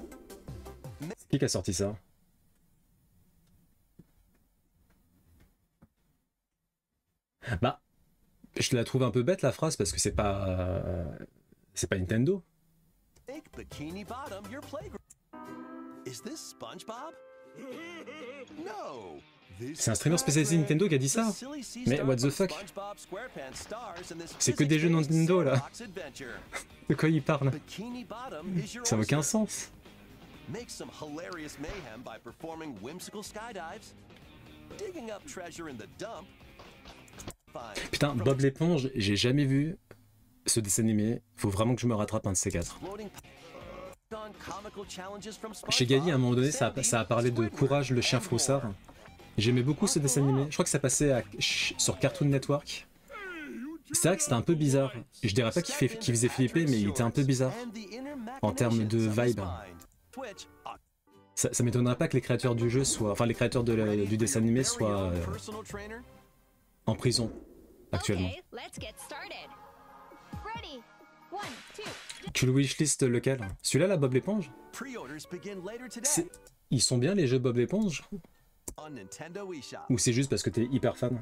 A: C'est qui a sorti ça? Bah, je la trouve un peu bête la phrase parce que c'est pas Nintendo.
Q: Bikini Bottom, your playground. Is this SpongeBob? No,
A: C'est un streamer spécialisé Nintendo qui a dit ça? Mais what the fuck? C'est que des jeux Nintendo là. De quoi il parle? Ça n'a aucun sens.
Q: Make some hilarious mayhem by performing whimsical skydives, digging up treasure in the dump.
A: Putain, Bob l'éponge, j'ai jamais vu ce dessin animé. Faut vraiment que je me rattrape un de ces quatre. Chez Gali, à un moment donné, ça a parlé de Courage le chien froussard. J'aimais beaucoup ce dessin animé. Je crois que ça passait sur Cartoon Network. C'est vrai que c'était un peu bizarre. Je dirais pas qu'il faisait flipper, mais il était un peu bizarre en termes de vibe. Ça m'étonnerait pas que les créateurs du jeu soient, enfin les créateurs du dessin animé soient en prison actuellement. Tu le wishlist lequel? Celui-là, la Bob l'éponge? Ils sont bien les jeux Bob l'éponge? Ou c'est juste parce que t'es hyper fan?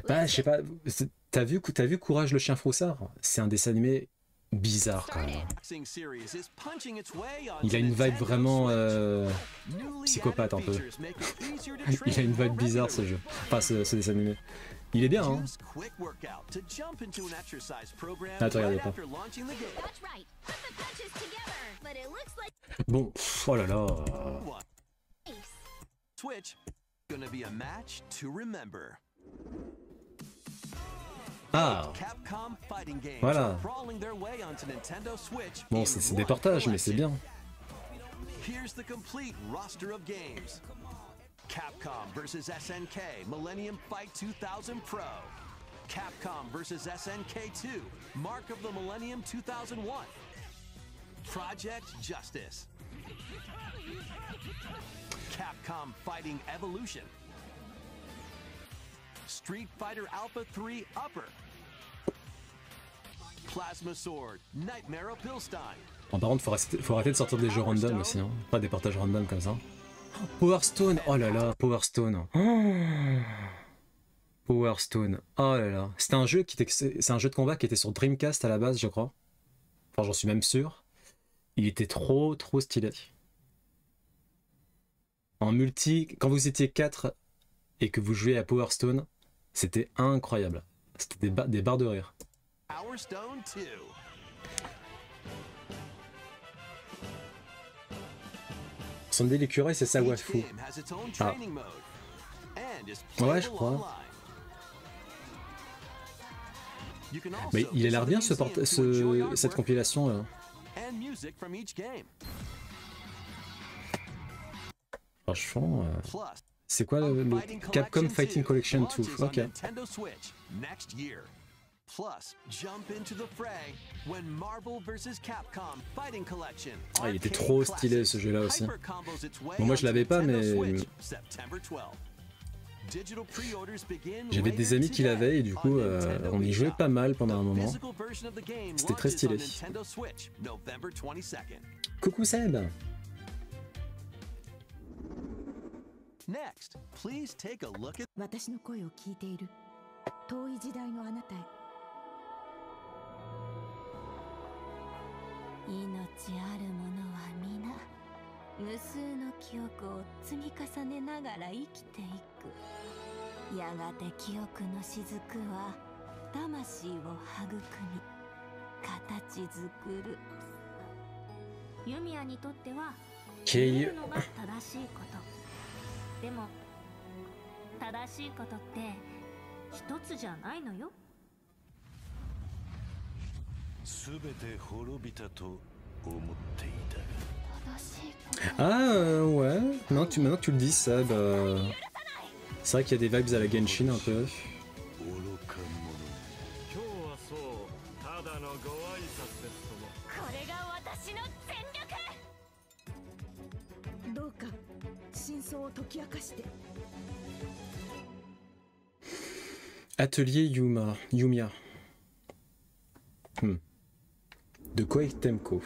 A: Bah, je sais pas. T'as vu Courage le chien froussard? C'est un dessin animé bizarre quand même. Il a une vibe vraiment psychopathe un peu. Il a une vibe bizarre ce jeu. Enfin ce dessin animé. Il est bien hein. Attends, regardez pas. Bon, oh là là. Ah, voilà. Bon, c'est des portages, mais c'est bien.
Q: Here's the complete roster of games. Capcom vs SNK Millennium Fight 2000 Pro. Capcom vs SNK 2 Mark of the Millennium 2001. Project Justice. Capcom Fighting Evolution. Street Fighter Alpha 3 Upper. Plasma Sword Nightmare of Pilstein.
A: Bon, par contre, faut arrêter de sortir des jeux random aussi, hein. Pas des partages random comme ça. Power Stone, oh là là, Power Stone. Oh. Power Stone, oh là là. C'était un jeu c'est un jeu de combat qui était sur Dreamcast à la base, je crois. Enfin, j'en suis même sûr. Il était trop stylé. En multi, quand vous étiez 4 et que vous jouiez à Power Stone, c'était incroyable. C'était des barres de rire.
Q: Power Stone 2.
A: Sunday l'écureuil, c'est ça Wafu. Ah. Ouais, je crois. Mais il a l'air bien cette compilation là. Franchement, c'est quoi le Capcom Fighting Collection 2? Ok. Ah, il était trop stylé ce jeu là aussi. Bon, moi je l'avais pas, mais j'avais des amis qui l'avaient et du coup on y jouait pas mal pendant un moment. C'était très stylé. Coucou Seb.
Q: Next, please take a look at
R: 私の声を聞いている遠い時代のあなたへ命ある者は皆無数の記憶を積み重ねながら生きていくやがて記憶の雫は魂を育み形作るユミヤにとっては言うのが正しいことでも正しいことって一つじゃないのよ
Q: すべて滅びたと思っていた
A: Ah ouais, maintenant que tu le dis ça, bah... c'est vrai qu'il y a des vibes à la Genshin un peu. Atelier Yumiya. De Koei Temco.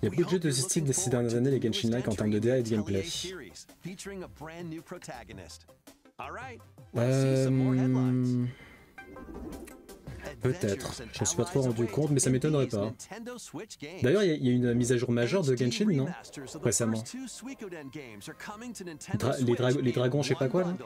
A: Il y a beaucoup de jeux de ce style ces dernières années, les Genshin-like, en termes de DA et de gameplay. Peut-être. Je ne me suis pas trop rendu compte, mais ça m'étonnerait pas. D'ailleurs, il y a une mise à jour majeure de Genshin, non? Récemment. Les dragons, je sais pas quoi, là.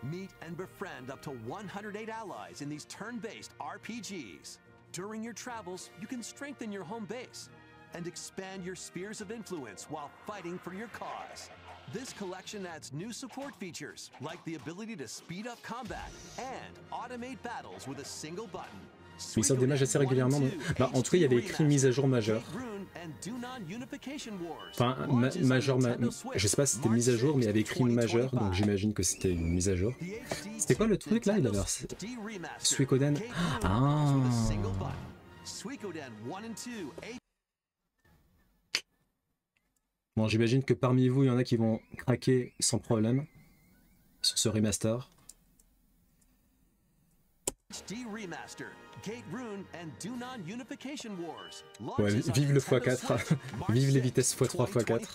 Q: Meet and befriend up to 108 allies in these turn-based RPGs. During your travels, you can strengthen your home base and expand your spheres of influence while fighting for your cause. This collection adds new support features, like the ability to speed up combat and automate battles with a single button.
A: Ils sortent des mages assez régulièrement. Bah, en tout cas, il y avait écrit mise à jour majeure. Enfin, majeur, je sais pas si c'était mise à jour, mais il y avait écrit majeure, donc j'imagine que c'était une mise à jour. C'était quoi le truc là? Il avait Suikoden. Ah. Bon, j'imagine que parmi vous, il y en a qui vont craquer sans problème sur ce remaster. Ouais, vive le x4, vive les vitesses x3, x4.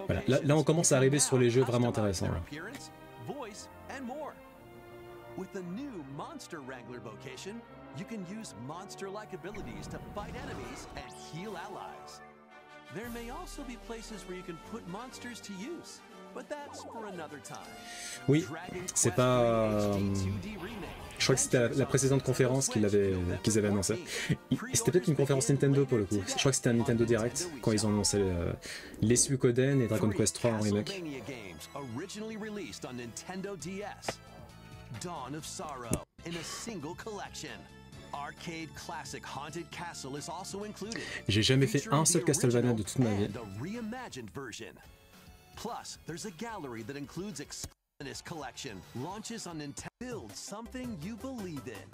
A: Voilà, là on commence à arriver sur les jeux vraiment intéressants. Là.
Q: With the new Monster Wrangler vocation, you can use monster-like abilities to fight enemies and heal allies. There may also be places where you can put monsters to use, but that's for another time.
A: Oui, c'est pas... Je crois que c'était la précédente conférence qu'ils avaient annoncé. C'était peut-être une conférence Nintendo pour le coup. Je crois que c'était un Nintendo Direct quand ils ont annoncé les Suikoden et Dragon Quest 3 en remake.
Q: Dawn of Sorrow in a single collection. Arcade classic Haunted Castle is also included.
A: J'ai jamais fait un seul Castlevania de toute ma vie.
Q: Reimagined version. Plus, there's a gallery that includes this collection. Launches on Nintendo. Build something you believe in.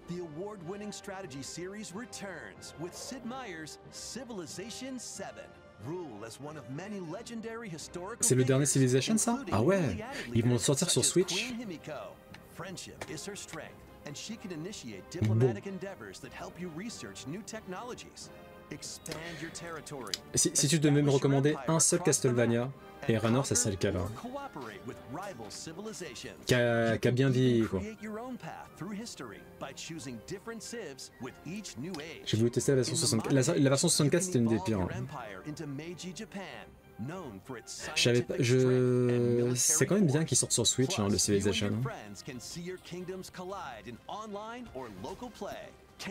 Q: The award-winning strategy series returns with Sid Meier's Civilization 7.
A: C'est le dernier Civilization ça? Ah ouais, ils vont le sortir sur Switch. Bon. Si tu devais me recommander un seul Castlevania, et Runner, ça serait lequel hein? Qui a bien vieilli quoi. J'ai voulu tester la version 64. La version 64 c'était une des pires. Hein. Je savais pas. C'est quand même bien qu'ils sortent sur Switch hein, le Civilization.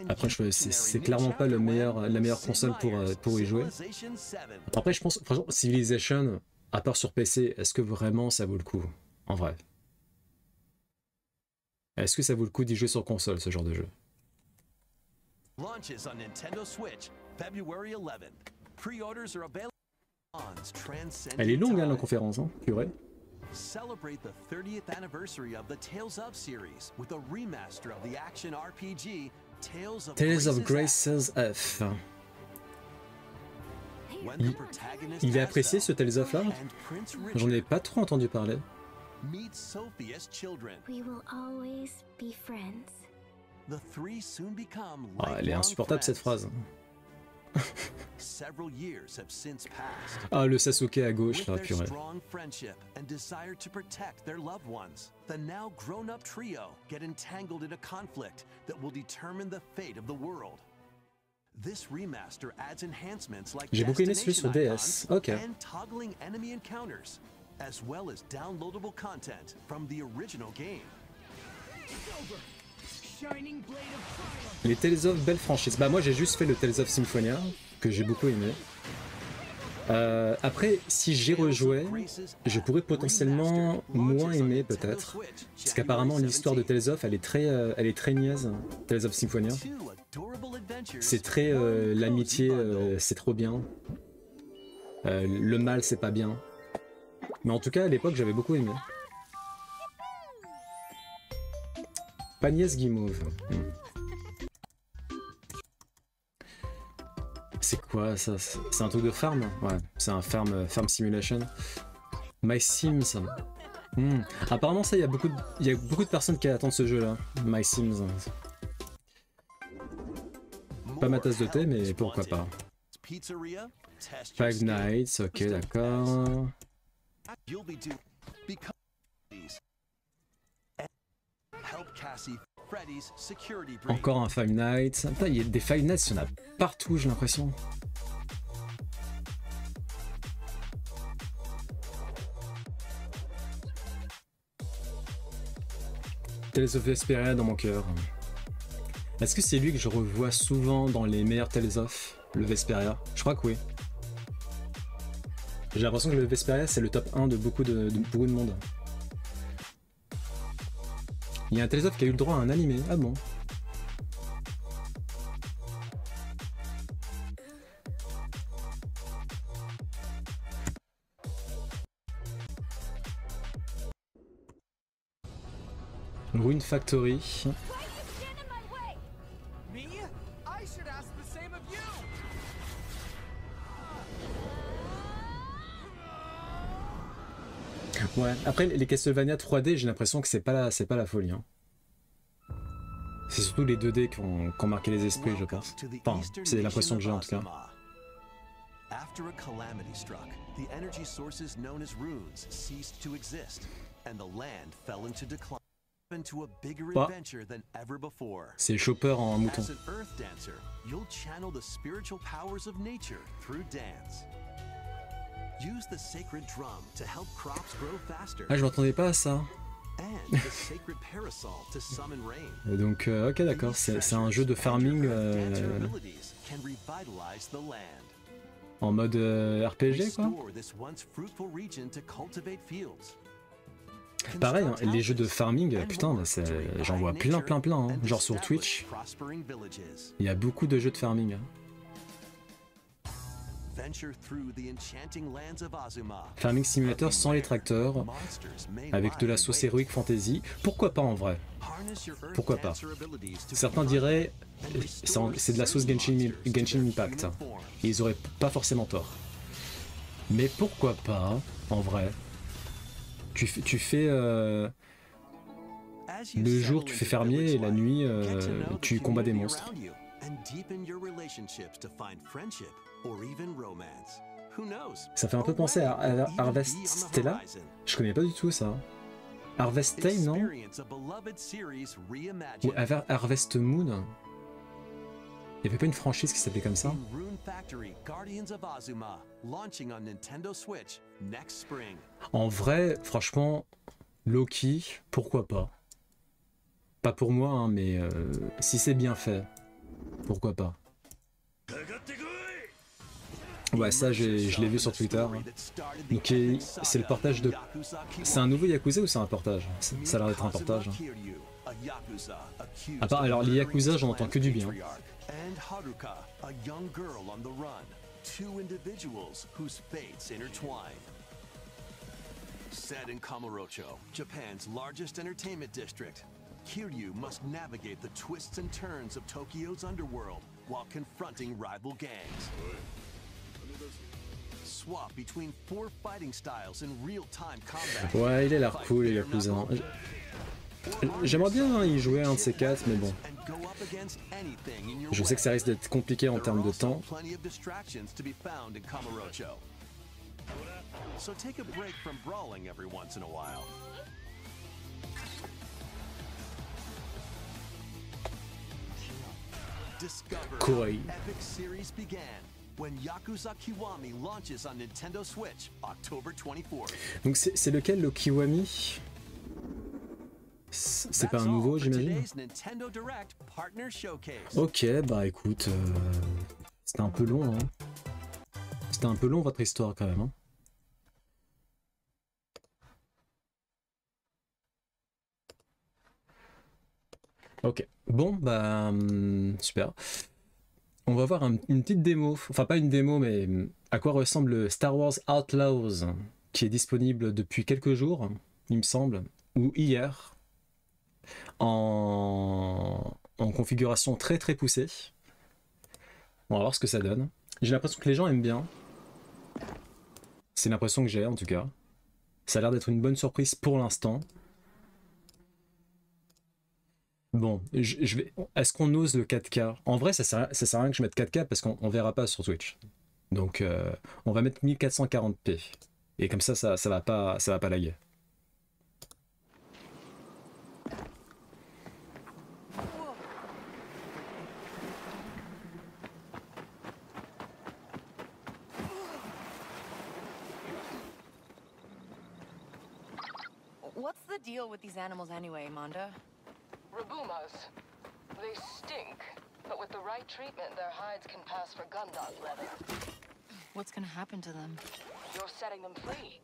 A: Après, c'est clairement pas la meilleure console pour y jouer. Après, je pense, franchement, Civilization, à part sur PC, est-ce que vraiment ça vaut le coup? En vrai. Est-ce que ça vaut le coup d'y jouer sur console, ce genre de jeu? Elle est longue, hein, la conférence, hein, purée.
Q: Celebrate the 30th anniversary of the Tales of series with a remaster of the action RPG
A: Tales of Graces F. Il est apprécié ce Tales of là? J'en ai pas trop entendu parler. Oh, elle est insupportable cette phrase. Ah, le Sasuke à gauche là, purée. J'ai beaucoup aimé celui sur DS. Ok. Les Tales of, belle franchise. Bah moi j'ai juste fait le Tales of Symphonia que j'ai beaucoup aimé. Après si j'y rejouais, je pourrais potentiellement moins aimer peut-être, parce qu'apparemment l'histoire de Tales of elle est très niaise. Tales of Symphonia. C'est très l'amitié, c'est trop bien. Le mal c'est pas bien. Mais en tout cas à l'époque j'avais beaucoup aimé. Agnès Guimauve. C'est quoi ça? C'est un truc de farm? Ouais, c'est un farm simulation. My Sims. Apparemment ça, il y a beaucoup de personnes qui attendent ce jeu là. My Sims. Pas ma tasse de thé, mais pourquoi pas. Five Nights, ok, d'accord.
Q: You'll be due because help Cassie Freddy's security breach.
A: Encore un Five Nights. Putain, il y a des Five Nights, il y en a partout, j'ai l'impression. Tales of Vesperia dans mon cœur. Est-ce que c'est lui que je revois souvent dans les meilleurs Tales of, le Vesperia? Je crois que oui. J'ai l'impression que le Vesperia c'est le top 1 de beaucoup de monde. Il y a un Tales of qui a eu le droit à un animé. Ah bon? Ruin Factory. Ouais, après les Castlevania 3D, j'ai l'impression que c'est pas la folie. Hein. C'est surtout les 2D qui ont marqué les esprits, je pense. Enfin, c'est l'impression que j'ai en tout cas.
Q: After a calamity struck, the energy sources known as runes ceased to exist, and the land fell into decline. Into a bigger adventure than ever before.
A: C'est Chopper en mouton.
Q: As an earth dancer, you'll channel the spiritual powers of nature through dance. Use the sacred drum to help crops grow faster.
A: Ah, je m'attendais pas à ça.
Q: And the sacred parasol to summon rain.
A: Donc, ok, d'accord, c'est un jeu de farming
Q: Can revitalize the land.
A: en mode RPG, quoi.
Q: Restore this once fruitful region to cultivate fields.
A: Pareil, hein, les jeux de farming, putain, j'en vois plein. Hein. Genre sur Twitch, il y a beaucoup de jeux de farming. Farming Simulator sans les tracteurs, avec de la sauce Heroic Fantasy. Pourquoi pas en vrai? Pourquoi pas? Certains diraient c'est de la sauce Genshin Impact. Et ils auraient pas forcément tort. Mais pourquoi pas en vrai? Tu fais le jour tu fais fermier et la nuit tu combats des monstres. Ça fait un peu penser à Harvest Stella. Je connais pas du tout ça. Harvest Time, non? Ou Harvest Moon? Il y avait pas une franchise qui s'appelait comme ça? En vrai, franchement, Loki, pourquoi pas? Pas pour moi, hein, mais si c'est bien fait, pourquoi pas? Ouais, ça, je l'ai vu sur Twitter. Donc, c'est le portage de... C'est un nouveau Yakuza ou c'est un portage? Ça a l'air d'être un portage. À part, alors, les Yakuza, j'en entends que du bien.
Q: And Haruka, a young girl on the run. Two individuals whose fates intertwine. Set in Kamurocho, Japan's largest entertainment district, Kiryu must navigate the twists and turns of Tokyo's underworld while confronting rival gangs. Swap between 4 fighting styles in real-time combat.
A: Ouais, il a l'air cool, les Yakuza. J'aimerais bien y jouer un de ces 4, mais bon. Je sais que ça risque d'être compliqué en termes de temps. Koei. Donc c'est lequel le Kiwami? C'est pas un nouveau, j'imagine? Ok, bah écoute, c'était un peu long, hein. C'était un peu long votre histoire quand même, hein. Ok, bon, bah super. On va voir une petite démo, enfin pas une démo, mais à quoi ressemble Star Wars Outlaws, qui est disponible depuis quelques jours, il me semble, ou hier. En configuration très poussée. On va voir ce que ça donne. J'ai l'impression que les gens aiment bien. C'est l'impression que j'ai en tout cas. Ça a l'air d'être une bonne surprise pour l'instant. Bon, est-ce qu'on ose le 4K? En vrai, ça sert à rien que je mette 4K parce qu'on verra pas sur Twitch. Donc on va mettre 1440p. Et comme ça va pas laguer.
S: What's the deal with these animals anyway, Manda?
T: Rabumas. They stink, but with the right treatment, their hides can pass for gun dog leather.
S: What's gonna happen to them?
T: You're setting them free.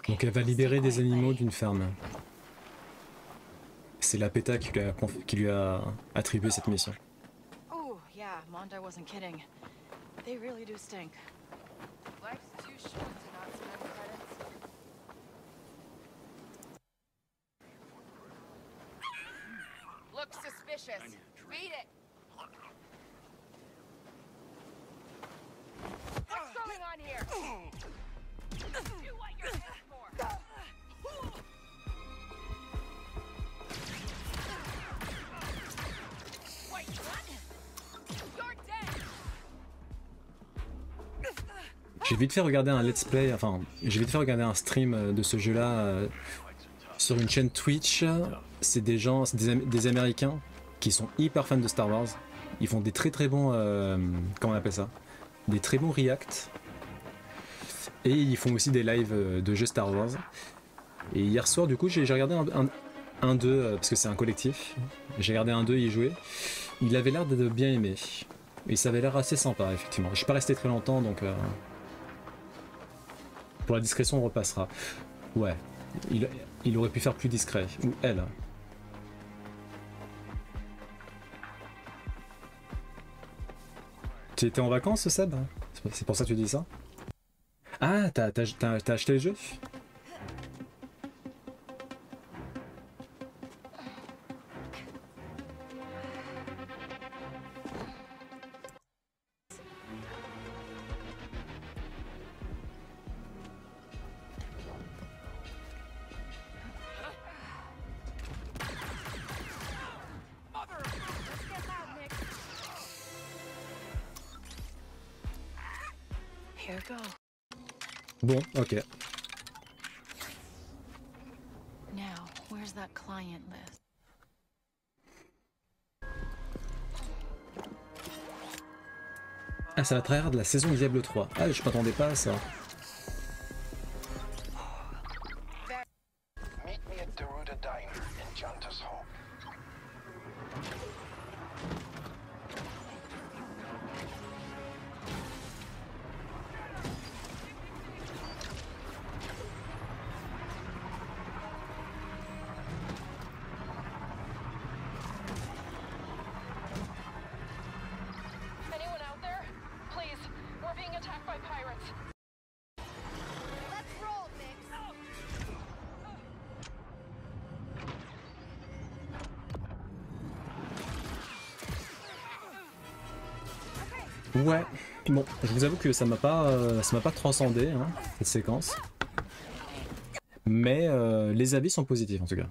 A: Donc elle va libérer des animaux d'une ferme. C'est la PETA qui lui a attribué cette mission.
S: Oh, yeah, Manda wasn't kidding. They really do stink.
T: Life's too short to not spend credits. Looks suspicious. Beat it. What's going on here? Do what you're here for. Wait, what? You're dead.
A: J'ai vite fait regarder un let's play, enfin j'ai vite fait regarder un stream de ce jeu-là sur une chaîne Twitch. C'est des gens, des Américains qui sont hyper fans de Star Wars. Ils font des très bons, comment on appelle ça, des très bons reacts. Et ils font aussi des lives de jeux Star Wars. Et hier soir du coup j'ai regardé un d'eux, parce que c'est un collectif. J'ai regardé un d'eux y jouer. Il avait l'air de bien aimer. Et ça avait l'air assez sympa effectivement. Je suis pas resté très longtemps donc pour la discrétion on repassera. Ouais, il aurait pu faire plus discret. Ou elle. Tu étais en vacances, Seb? C'est pour ça que tu dis ça? Ah, t'as acheté le jeu? Bon, ok.
S: Now, where's that client list?
A: Ah, ça va trahir de la saison Diablo 3. Ah, je m'attendais pas à ça.
U: Meet me at Daruda Diner in Janta's home.
T: Anyone out there? Please, we're being attacked by pirates. Let's roll, Mix.
A: Ouais, bon, je vous avoue que ça m'a pas transcendé, hein, cette séquence. Mais les avis sont positifs en tout cas.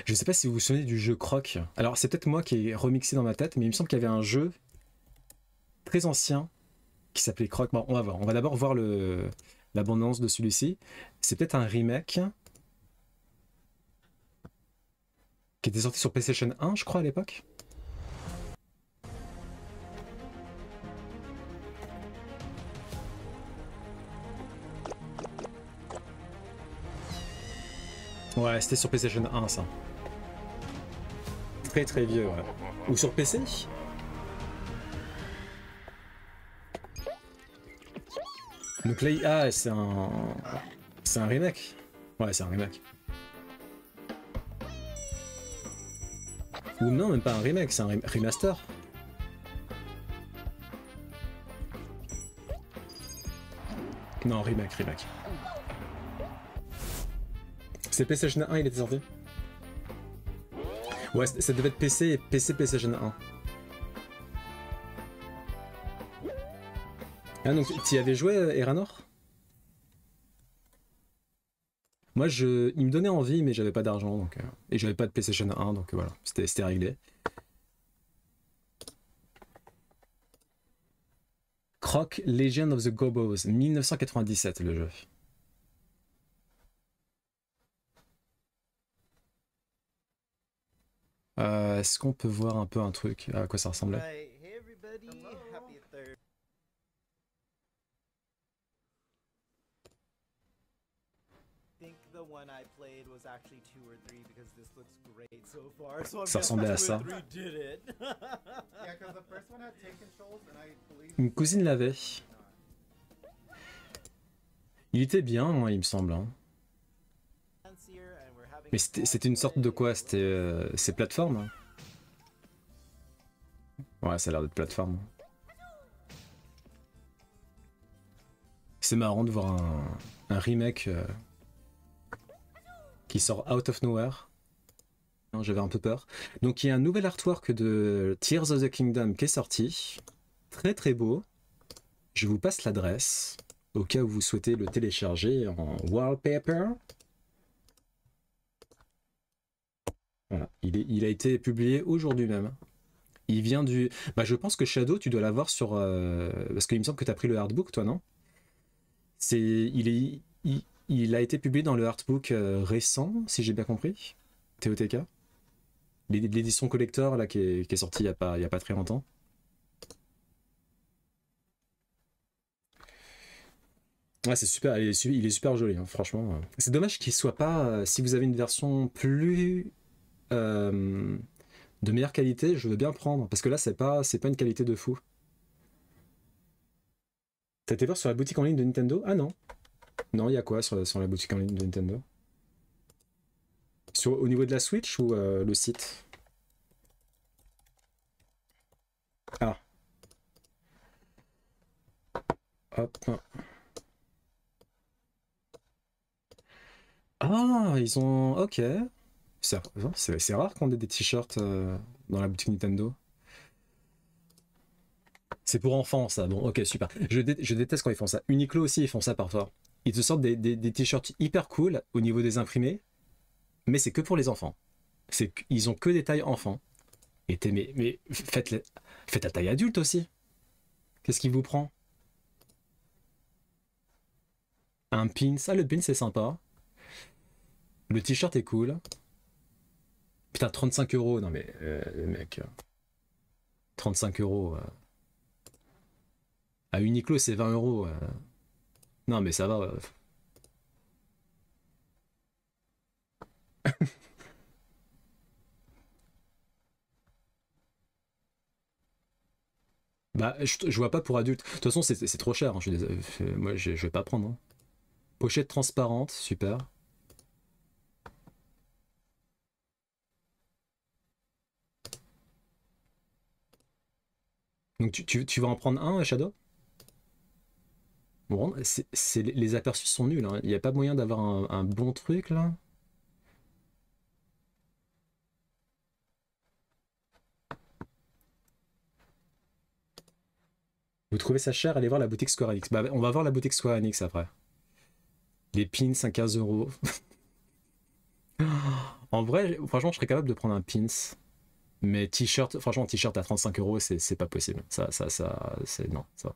A: Je sais pas si vous vous souvenez du jeu Croc. Alors c'est peut-être moi qui ai remixé dans ma tête, mais il me semble qu'il y avait un jeu très ancien qui s'appelait Croc. Bon, on va voir. On va d'abord voir la bande-annonce de celui-ci. C'est peut-être un remake qui était sorti sur PlayStation 1, je crois, à l'époque. Ouais, c'était sur PlayStation 1, ça. Très vieux, ouais. Ou sur PC? Donc là, ah, c'est un remake. Ouais, c'est un remake. Ou non, même pas un remake, c'est un remaster. Non, remake. C'est PlayStation 1, il était sorti. Ouais, ça devait être PC, PlayStation 1. Ah, donc tu y avais joué, Eranor? Moi, il me donnait envie, mais j'avais pas d'argent, donc, et j'avais pas de PlayStation 1, donc voilà, c'était réglé. Croc Legend of the Gobos, 1997 le jeu. Est-ce qu'on peut voir un peu un truc, à quoi ça ressemblait? Ça ressemblait à ça. Une cousine l'avait. Il était bien, hein, il me semble. Hein. Mais c'était une sorte de quoi? C'était ces plateformes hein. Ouais, ça a l'air d'être plateforme. C'est marrant de voir un remake qui sort out of nowhere. J'avais un peu peur. Donc il y a un nouvel artwork de Tears of the Kingdom qui est sorti. Très très beau. Je vous passe l'adresse au cas où vous souhaitez le télécharger en wallpaper. Voilà, il a été publié aujourd'hui même. Il vient du... Bah, je pense que Shadow, tu dois l'avoir sur... Parce qu'il me semble que tu as pris le artbook, toi, non? Il a été publié dans le artbook récent, si j'ai bien compris. TOTK. L'édition collector là, qui est sortie il n'y a pas très longtemps. Ouais, c'est super, il est super joli, hein, franchement. C'est dommage qu'il soit pas... si vous avez une version plus... de meilleure qualité, je veux bien prendre. Parce que là, c'est pas une qualité de fou. T'as été voir sur la boutique en ligne de Nintendo? Ah non. Non, il y a quoi sur la boutique en ligne de Nintendo? Au niveau de la Switch ou le site? Ah. Hop. Ah, ils ont... Ok. C'est rare qu'on ait des t-shirts dans la boutique Nintendo. C'est pour enfants ça, bon ok super. Je déteste quand ils font ça. Uniqlo aussi ils font ça parfois. Ils te sortent des t-shirts hyper cool au niveau des imprimés, mais c'est que pour les enfants. Ils ont que des tailles enfants. Et mais faites la taille adulte aussi. Qu'est-ce qui vous prend? Un pin, ça le pin c'est sympa. Le t-shirt est cool. Putain, 35 €, non mais mec, 35 €. À Uniqlo c'est 20 €. Non mais ça va. Bah je vois pas pour adultes. De toute façon c'est trop cher, hein, je suis désolé. Moi je vais pas prendre. Hein. Pochette transparente, super. Donc tu vas en prendre un, Shadow? Bon, les aperçus sont nuls, hein. Il n'y a pas moyen d'avoir un bon truc là? Vous trouvez ça cher? Allez voir la boutique Square Enix. Bah, on va voir la boutique Square Enix après. Les pins à 15 €. En vrai, franchement, je serais capable de prendre un pins. Mais t-shirt, franchement, t-shirt à 35 €, c'est pas possible. C'est... Non, ça. De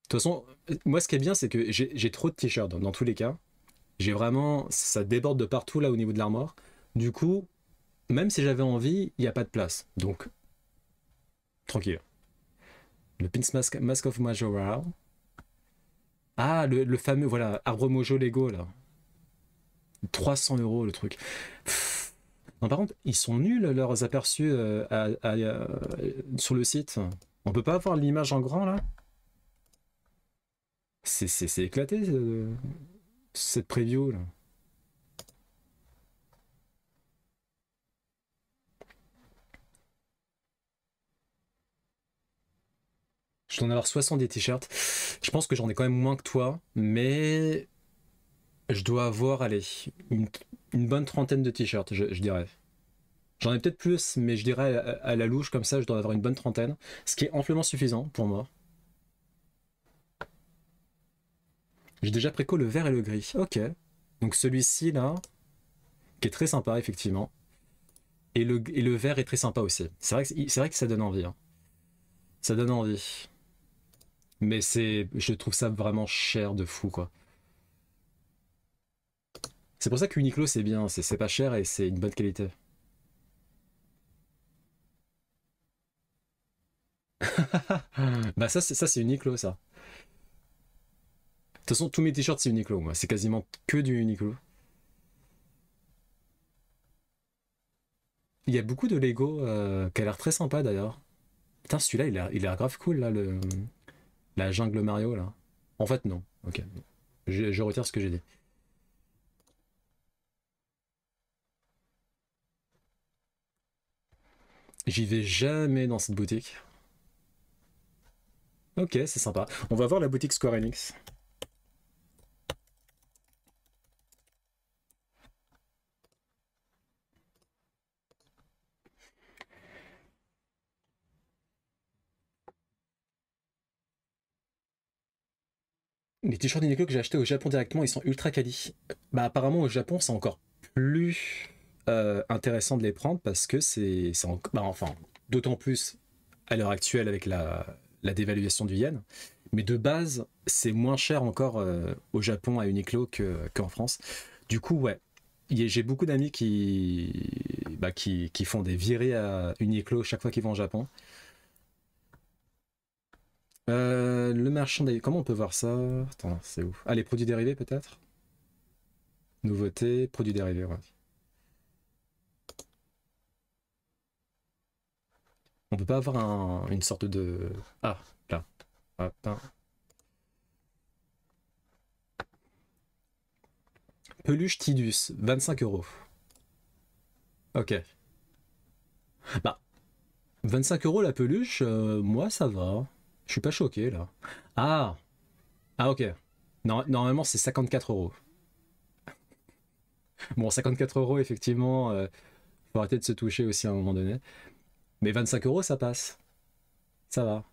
A: toute façon, moi, ce qui est bien, c'est que j'ai trop de t-shirts dans tous les cas. J'ai vraiment... Ça déborde de partout, là, au niveau de l'armoire. Du coup, même si j'avais envie, il n'y a pas de place. Donc, tranquille. Le Pins Mask of Majora. Ah, le fameux, voilà, Arbre Mojo Lego, là. 300 € le truc. Pff. Non, par contre, ils sont nuls, leurs aperçus sur le site. On peut pas avoir l'image en grand, là? C'est éclaté, cette preview, là. Je dois en avoir 70 t-shirts. Je pense que j'en ai quand même moins que toi, mais je dois avoir, allez, une bonne trentaine de t-shirts, je dirais. J'en ai peut-être plus, mais je dirais à la louche, comme ça, je dois avoir une bonne trentaine, ce qui est amplement suffisant pour moi. J'ai déjà préco le vert et le gris. Ok. Donc celui-ci là, qui est très sympa effectivement. Et le vert est très sympa aussi. C'est vrai que ça donne envie. Hein. Ça donne envie. Mais je trouve ça vraiment cher de fou quoi. C'est pour ça que Uniqlo c'est bien, c'est pas cher et c'est une bonne qualité. Bah ça c'est Uniqlo ça. De toute façon tous mes t-shirts c'est Uniqlo moi, c'est quasiment que du Uniqlo. Il y a beaucoup de Lego qui a l'air très sympa d'ailleurs. Putain celui-là il a l'air grave cool là, la jungle Mario là. En fait non, ok. Je retire ce que j'ai dit. J'y vais jamais dans cette boutique. Ok, c'est sympa. On va voir la boutique Square Enix. Les t-shirts Uniqlo que j'ai achetés au Japon directement, ils sont ultra quali. Bah apparemment au Japon c'est encore plus intéressant de les prendre parce que bah, enfin d'autant plus à l'heure actuelle avec la dévaluation du yen. Mais de base c'est moins cher encore au Japon à Uniqlo qu'en France. Du coup ouais, j'ai beaucoup d'amis qui font des virées à Uniqlo chaque fois qu'ils vont au Japon. Le merchandising, comment on peut voir ça? Attends, c'est où? Ah, les produits dérivés peut-être? Nouveautés, produits dérivés, ouais. On peut pas avoir une sorte de... Ah, là. Hop, hein. Peluche Tidus, 25 €. Ok. Bah, 25 € la peluche, moi ça va. Je suis pas choqué là. Ah! Ah ok. Normalement c'est 54 €. Bon 54 € effectivement, faut arrêter de se toucher aussi à un moment donné. Mais 25 € ça passe. Ça va.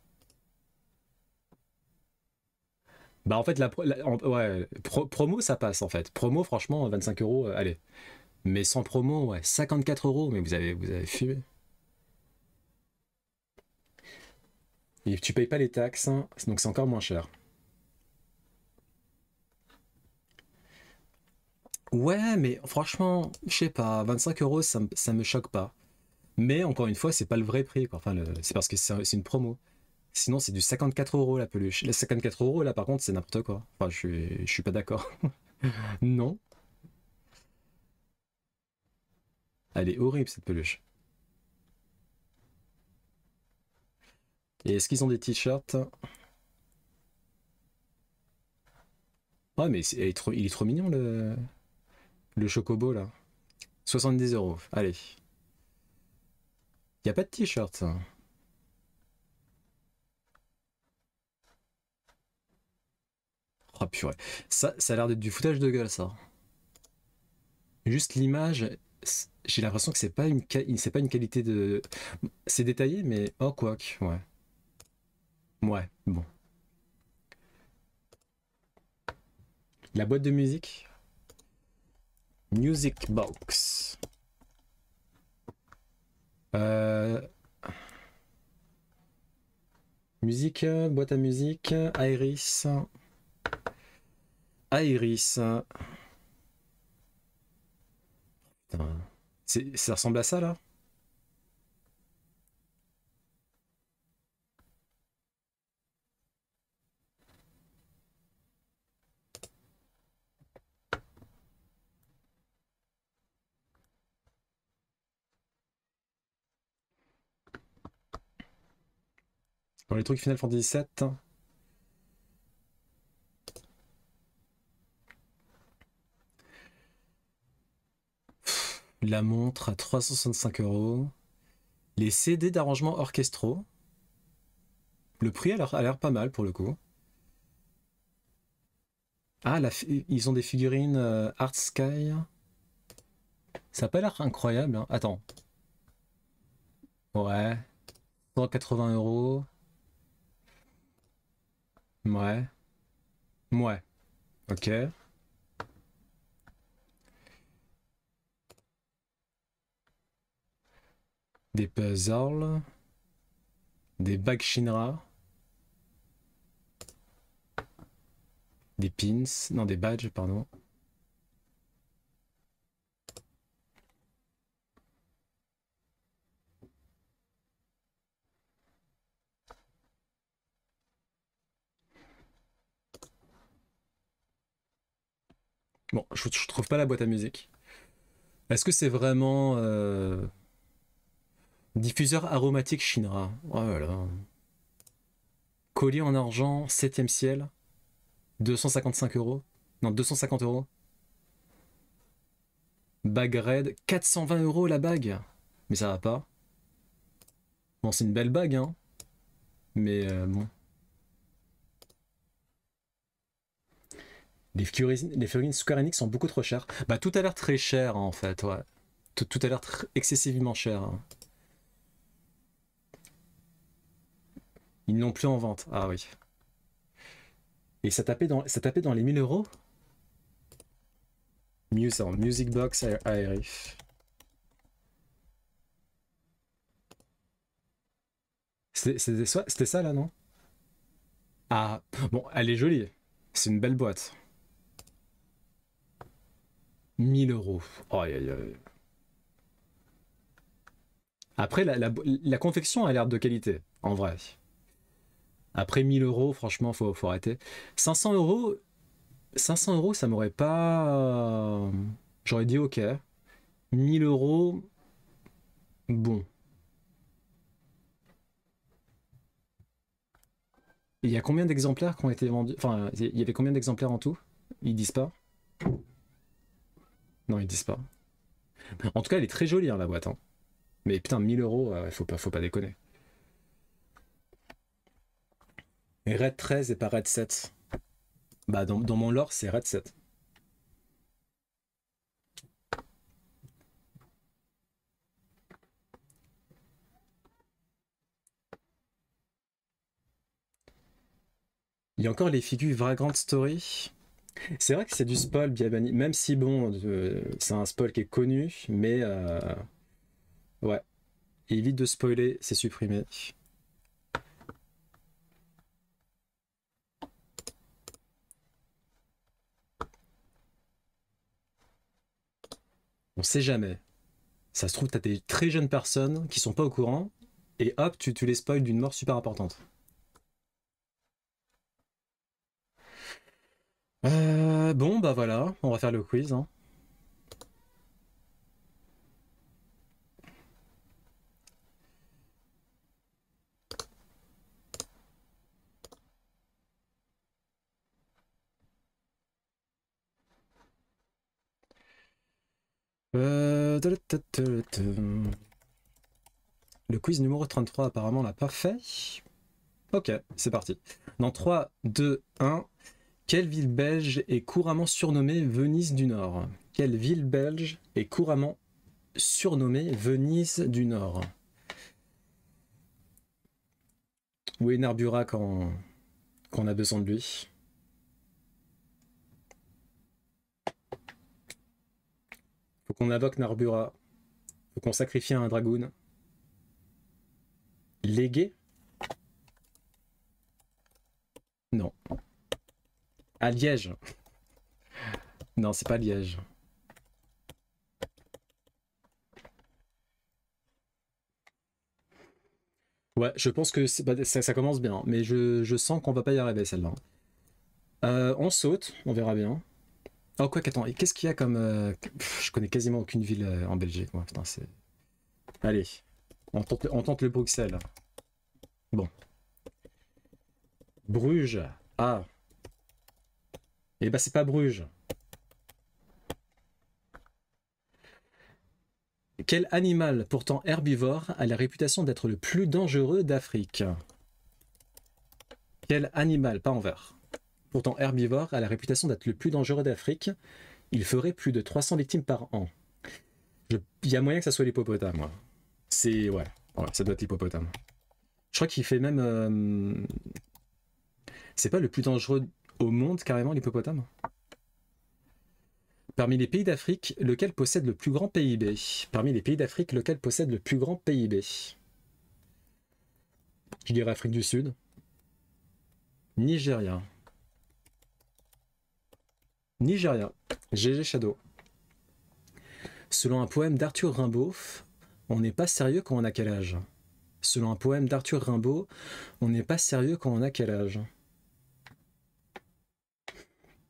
A: Bah en fait ouais, promo ça passe en fait. Promo franchement 25 €, allez. Mais sans promo, ouais, 54 €, mais vous avez fumé. Et tu payes pas les taxes, hein, donc c'est encore moins cher. Ouais, mais franchement, je sais pas, 25 € ça me choque pas. Mais encore une fois, c'est pas le vrai prix, quoi. Enfin, c'est parce que c'est une promo. Sinon, c'est du 54 € la peluche. Les 54 € là, par contre, c'est n'importe quoi. Enfin, je suis pas d'accord. Non. Elle est horrible cette peluche. Et est-ce qu'ils ont des t-shirts? Ouais, mais il est trop mignon le chocobo là. 70 €. Allez. Y a pas de t-shirt ça. Oh purée. Ça a l'air d'être du foutage de gueule ça. Juste l'image, j'ai l'impression que c'est pas une qualité de. C'est détaillé, mais oh quoique, ouais. Ouais, bon. La boîte de musique. Music box. Musique, boîte à musique, Iris. Iris. Putain. Ça ressemble à ça là? Dans les trucs Final Fantasy 7. La montre à 365 €. Les CD d'arrangements orchestraux. Le prix a l'air pas mal pour le coup. Ah, ils ont des figurines Art Sky. Ça a pas l'air incroyable. Hein. Attends. Ouais. 180 €. Ouais. Ouais. Ok. Des puzzles. Des bagues Shinra. Des pins. Non, des badges, pardon. Bon, je trouve pas la boîte à musique. Est-ce que c'est vraiment diffuseur aromatique Shinra? Oh là là. Collier en argent, 7ème ciel. 255 €. Non, 250 €. Bague raid, 420 € la bague. Mais ça va pas. Bon, c'est une belle bague, hein. Mais bon. Les figurines Square Enix sont beaucoup trop chères. Bah, tout a l'air très cher, hein, en fait, ouais. Tout a l'air excessivement cher. Hein. Ils n'ont plus en vente. Ah oui. Et ça tapait dans les 1000 €. Music Box ARF. C'était ça là, non? Ah, bon, elle est jolie. C'est une belle boîte. 1000 €. Oh, aïe, aïe, aïe. Après, la confection a l'air de qualité, en vrai. Après 1000 €, franchement, faut arrêter. 500 €, 500 €, ça m'aurait pas... J'aurais dit ok. 1000 €, bon. Il y a combien d'exemplaires qui ont été vendus? Enfin, il y avait combien d'exemplaires en tout? Ils disent pas? Non, ils disent pas. En tout cas, elle est très jolie, hein, la boîte. Hein. Mais putain, 1000 €, faut pas déconner. Et Red 13 et pas Red 7. Bah, dans mon lore, c'est Red 7. Il y a encore les figures Vagrant Story. C'est vrai que c'est du spoil bien banni, même si bon, c'est un spoil qui est connu, mais ouais, évite de spoiler, c'est supprimé. On sait jamais. Ça se trouve, t'as des très jeunes personnes qui sont pas au courant, et hop, tu les spoils d'une mort super importante. Bon, bah voilà, on va faire le quiz. Hein. Le quiz numéro 33, apparemment, on l'a pas fait. Ok, c'est parti. Dans 3, 2, 1... Quelle ville belge est couramment surnommée Venise du Nord? Quelle ville belge est couramment surnommée Venise du Nord? Où est Narbura quand on a besoin de lui? Faut qu'on invoque Narbura. Faut qu'on sacrifie un dragoon. Légué? Non. À Liège. Non, c'est pas Liège. Ouais, je pense que ça commence bien, mais je sens qu'on va pas y arriver celle-là. On saute, on verra bien. Oh quoi qu'attends, et qu'est-ce qu'il y a comme... je connais quasiment aucune ville en Belgique. Ouais, putain, c'est... Allez, on tente le Bruxelles. Bon. Bruges. Ah. Eh ben c'est pas Bruges. Quel animal, pourtant herbivore, a la réputation d'être le plus dangereux d'Afrique? Quel animal, pas en vert, pourtant herbivore, a la réputation d'être le plus dangereux d'Afrique? Il ferait plus de 300 victimes par an. Il y a moyen que ça soit l'hippopotame. Ouais. C'est... Ouais, ça doit être l'hippopotame. Je crois qu'il fait même... C'est pas le plus dangereux au monde, carrément, l'hippopotame? Parmi les pays d'Afrique, lequel possède le plus grand PIB? Parmi les pays d'Afrique, lequel possède le plus grand PIB? Je dirais Afrique du Sud. Nigeria. Nigeria. GG Shadow. Selon un poème d'Arthur Rimbaud, on n'est pas sérieux quand on a quel âge? Selon un poème d'Arthur Rimbaud, on n'est pas sérieux quand on a quel âge?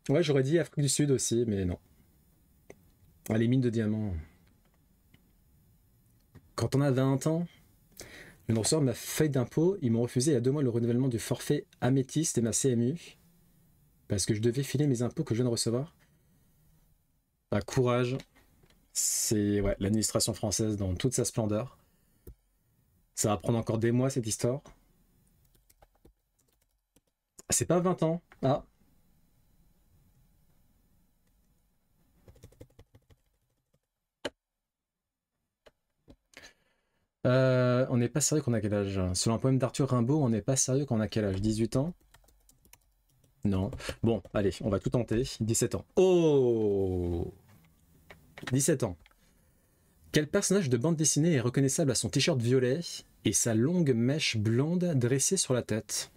A: Ouais, j'aurais dit Afrique du Sud aussi, mais non. Ah, les mines de diamants. Quand on a 20 ans, je viens de recevoir ma feuille d'impôt. Ils m'ont refusé il y a 2 mois le renouvellement du forfait améthyste et ma CMU. Parce que je devais filer mes impôts que je viens de recevoir. Bah, courage. C'est ouais, l'administration française dans toute sa splendeur. Ça va prendre encore des mois cette histoire. C'est pas 20 ans. Ah. On n'est pas sérieux qu'on a quel âge? Selon un poème d'Arthur Rimbaud, on n'est pas sérieux qu'on a quel âge? 18 ans? Non. Bon, allez, on va tout tenter. 17 ans. Oh! 17 ans. Quel personnage de bande dessinée est reconnaissable à son t-shirt violet et sa longue mèche blonde dressée sur la tête?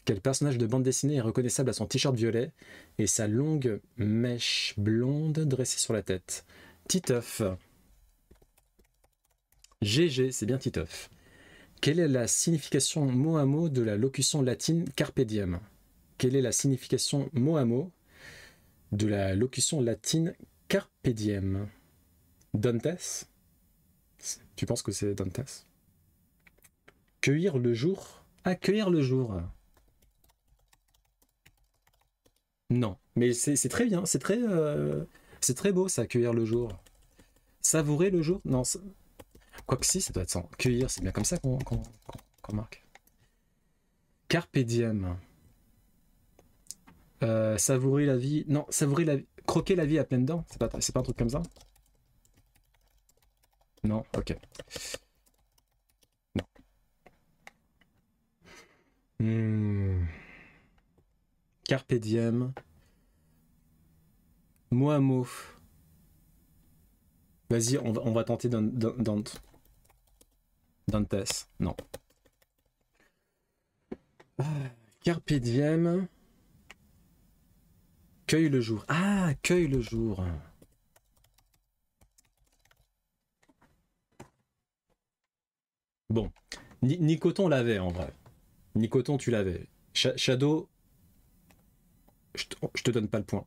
A: Quel personnage de bande dessinée est reconnaissable à son t-shirt violet et sa longue mèche blonde dressée sur la tête? Titeuf. GG, c'est bien Titeuf. Quelle est la signification mot à mot de la locution latine carpe diem? Quelle est la signification mot à mot de la locution latine carpe diem? Dantes? Tu penses que c'est Dantes? Cueillir le jour? Accueillir le jour. Non, mais c'est très bien, c'est très beau ça, cueillir le jour. Savourer le jour? Non, quoique si, ça doit être ça. Cueillir, c'est bien comme ça qu'on marque. Carpe diem. Savourer la vie. Non, savourer la vie. Croquer la vie à pleines dents. C'est pas un truc comme ça? Non, ok. Non. Carpe diem. Mot à mot. Vas-y, on va tenter Dantes. Non. Carpe diem. Cueille le jour. Ah, cueille le jour. Bon. Nicoton l'avait en vrai. Nicoton, tu l'avais. Shadow, je te donne pas le point.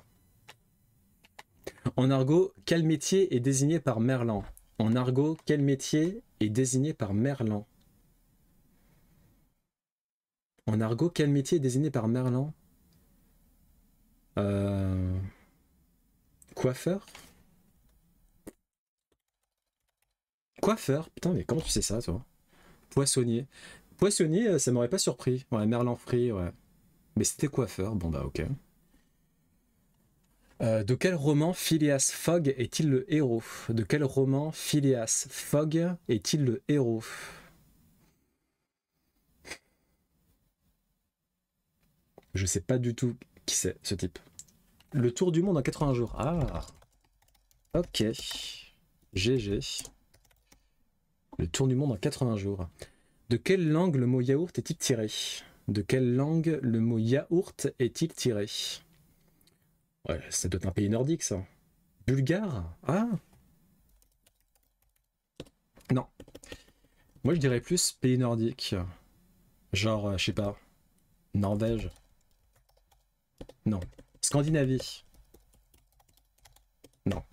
A: En argot, quel métier est désigné par Merlan? En argot, quel métier est désigné par Merlan? En argot, quel métier est désigné par Merlan? Coiffeur? Coiffeur? Putain, mais comment tu sais ça, toi? Poissonnier. Poissonnier, ça m'aurait pas surpris. Ouais, Merlan Free, ouais. Mais c'était coiffeur, bon bah ok. De quel roman Phileas Fogg est-il le héros? De quel roman Phileas Fogg est-il le héros? Je sais pas du tout qui c'est, ce type. Le tour du monde en 80 jours. Ah. Ok. GG. Le tour du monde en 80 jours. De quelle langue le mot yaourt est-il tiré? De quelle langue le mot yaourt est-il tiré? Ouais, ça doit être un pays nordique, ça. Bulgare? Ah. Non. Moi, je dirais plus pays nordique. Genre, je sais pas. Norvège. Non. Scandinavie. Non.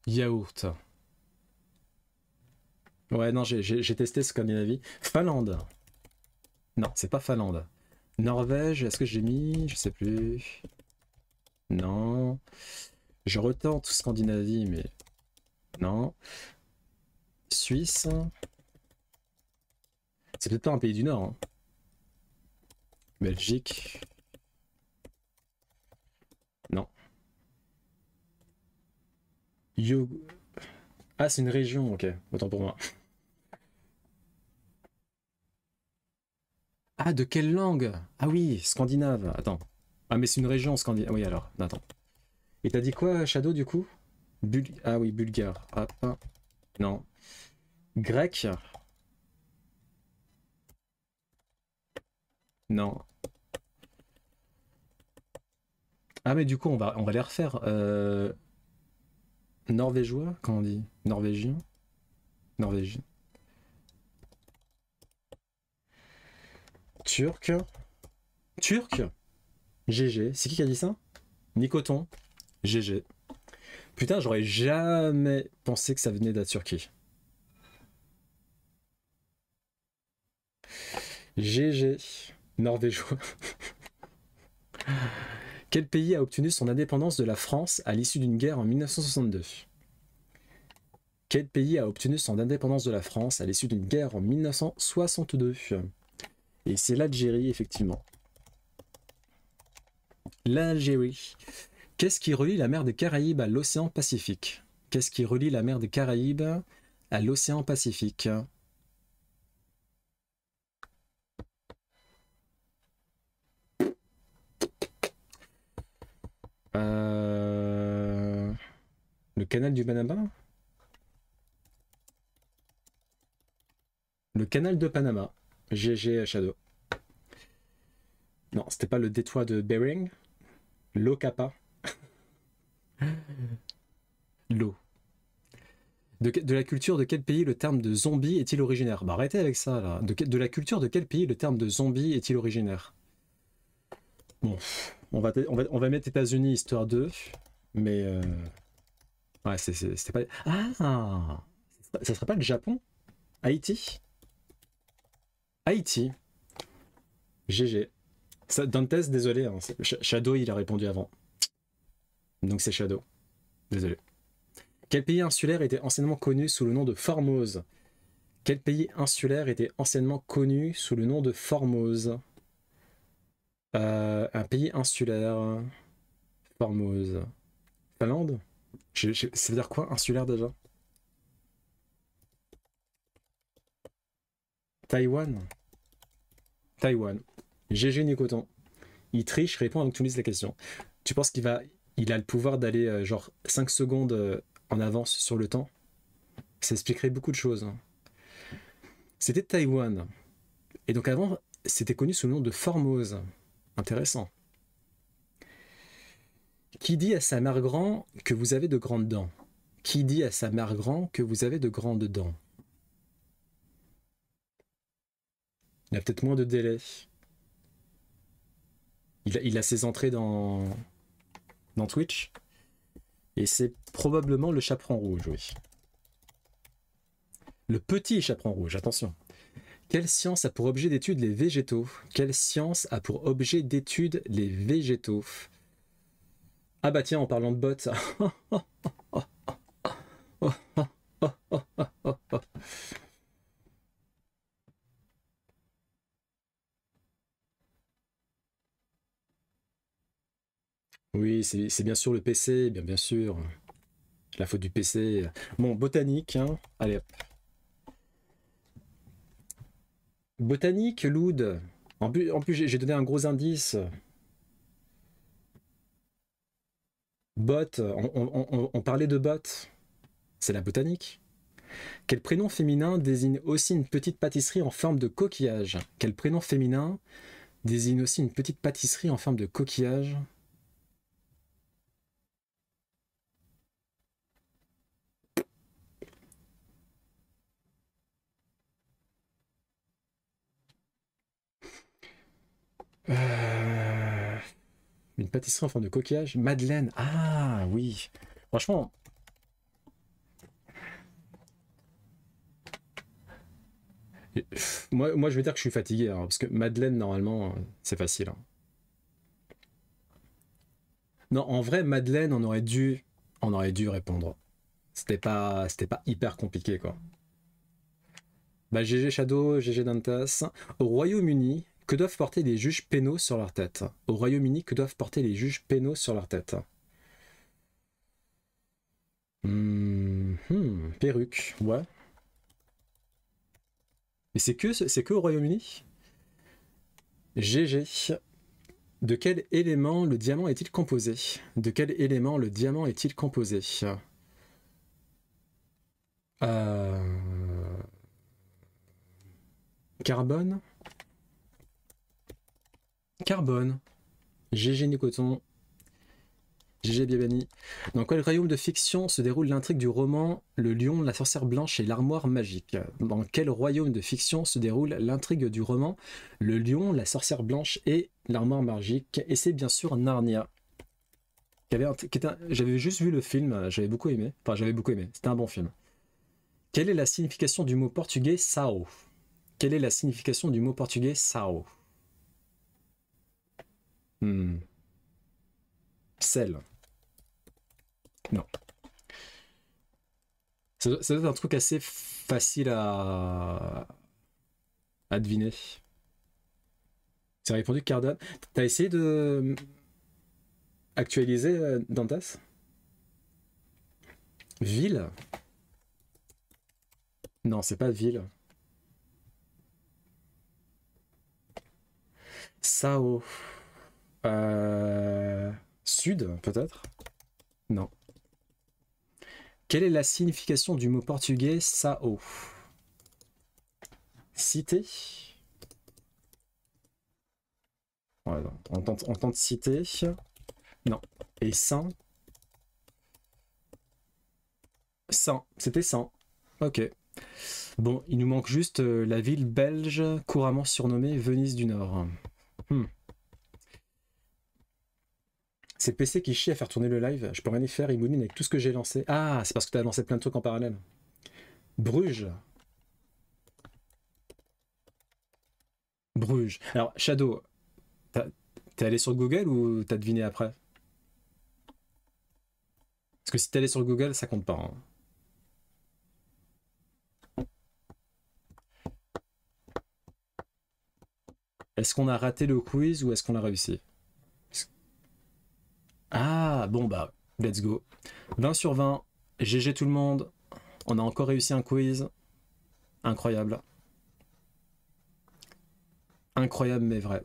A: Yaourt. Ouais, non, j'ai testé Scandinavie. Finlande. Non, c'est pas Finlande. Norvège, est-ce que j'ai mis? Je sais plus. Non. Je retente Scandinavie, mais... Non. Suisse. C'est peut-être pas un pays du Nord. Hein. Belgique. Non. Ah, c'est une région, ok. Autant pour moi. Ah, Ah, de quelle langue? Ah oui, scandinave. Attends. Ah, mais c'est une région scandinave. Oui, alors, attends. Et t'as dit quoi, Shadow, du coup? Ah oui, bulgare. Ah, ah. Non. Grec? Non. Ah, mais du coup, on va les refaire. Norvégeois, comment on dit? Norvégien? Norvégien. Turc? Turc? GG. C'est qui a dit ça? Nicoton. GG. Putain, j'aurais jamais pensé que ça venait de la Turquie. GG. Norvégeois. Quel pays a obtenu son indépendance de la France à l'issue d'une guerre en 1962? Quel pays a obtenu son indépendance de la France à l'issue d'une guerre en 1962? Et c'est l'Algérie, effectivement. L'Algérie. Qu'est-ce qui relie la mer des Caraïbes à l'océan Pacifique? Qu'est-ce qui relie la mer des Caraïbes à l'océan Pacifique? Le canal du Panama? Le canal de Panama. GG Shadow. Non, c'était pas le détroit de Bering. L'eau Kappa. L'eau. De la culture de quel pays le terme de zombie est-il originaire? Bah arrêtez avec ça là. De la culture de quel pays le terme de zombie est-il originaire? Bon, on va mettre États-Unis histoire 2, mais ouais, c'était pas. Ah, ça serait pas le Japon? Haïti? Haïti. GG. Dantes, désolé, hein, Shadow il a répondu avant. Donc c'est Shadow. Désolé. Quel pays insulaire était anciennement connu sous le nom de Formose? Quel pays insulaire était anciennement connu sous le nom de Formose? Un pays insulaire. Formose. Finlande? Ça veut dire quoi, insulaire déjà? Taïwan? Taïwan. GG Nicoton. Il triche, répond avant que tu me lises la question. Tu penses qu'il a le pouvoir d'aller genre 5 secondes en avance sur le temps? Ça expliquerait beaucoup de choses. C'était Taïwan. Et donc avant, c'était connu sous le nom de Formose. Intéressant. Qui dit à sa mère grand que vous avez de grandes dents? Qui dit à sa mère grand que vous avez de grandes dents? Il a peut-être moins de délai. Il a ses entrées dans Twitch. Et c'est probablement le chaperon rouge, oui. Le petit chaperon rouge, attention. Quelle science a pour objet d'étude les végétaux? Quelle science a pour objet d'étude les végétaux? Ah bah tiens, en parlant de bots. Oui, c'est bien sûr le PC, bien sûr. La faute du PC. Bon, botanique, hein. Allez hop. Botanique, Loud. En plus j'ai donné un gros indice. Bot, on parlait de bot. C'est la botanique. Quel prénom féminin désigne aussi une petite pâtisserie en forme de coquillage? Quel prénom féminin désigne aussi une petite pâtisserie en forme de coquillage? Une pâtisserie en forme de coquillage? Madeleine. Ah oui. Franchement. Moi je vais dire que je suis fatigué, hein, parce que Madeleine, normalement, c'est facile. Hein. Non, en vrai, Madeleine, on aurait dû répondre. C'était pas hyper compliqué, quoi. Bah, GG Shadow, GG Dantas. Au Royaume-Uni, que doivent porter les juges pénaux sur leur tête? Au Royaume-Uni, que doivent porter les juges pénaux sur leur tête? Perruque, ouais. Mais c'est que au Royaume-Uni? GG. De quel élément le diamant est-il composé? De quel élément le diamant est-il composé? Carbone? Carbone. GG Nicoton. GG Biabani. Dans quel royaume de fiction se déroule l'intrigue du roman Le Lion, la sorcière blanche et l'armoire magique? Dans quel royaume de fiction se déroule l'intrigue du roman Le Lion, la sorcière blanche et l'armoire magique? Et c'est bien sûr Narnia. J'avais juste vu le film, j'avais beaucoup aimé. Enfin, j'avais beaucoup aimé, c'était un bon film. Quelle est la signification du mot portugais sao? Quelle est la signification du mot portugais sao? Sel. Non. Ça doit être un truc assez facile à deviner. C'est répondu Cardone. T'as essayé de actualiser Dantas? Ville? Non, c'est pas ville. Sao. Sud, peut-être? Non. Quelle est la signification du mot portugais sao? Cité? Voilà, on tente cité. Non. Et saint? Saint, c'était saint. Ok. Bon, il nous manque juste la ville belge couramment surnommée Venise du Nord. C'est le PC qui chie à faire tourner le live. Je peux rien y faire, il mouline avec tout ce que j'ai lancé. Ah, c'est parce que tu as lancé plein de trucs en parallèle. Bruges. Bruges. Alors, Shadow, t'es allé sur Google ou t'as deviné après? Parce que si t'es allé sur Google, ça compte pas. Hein. Est-ce qu'on a raté le quiz ou est-ce qu'on l'a réussi? Ah, bon bah, let's go. 20 sur 20, GG tout le monde. On a encore réussi un quiz. Incroyable. Incroyable mais vrai.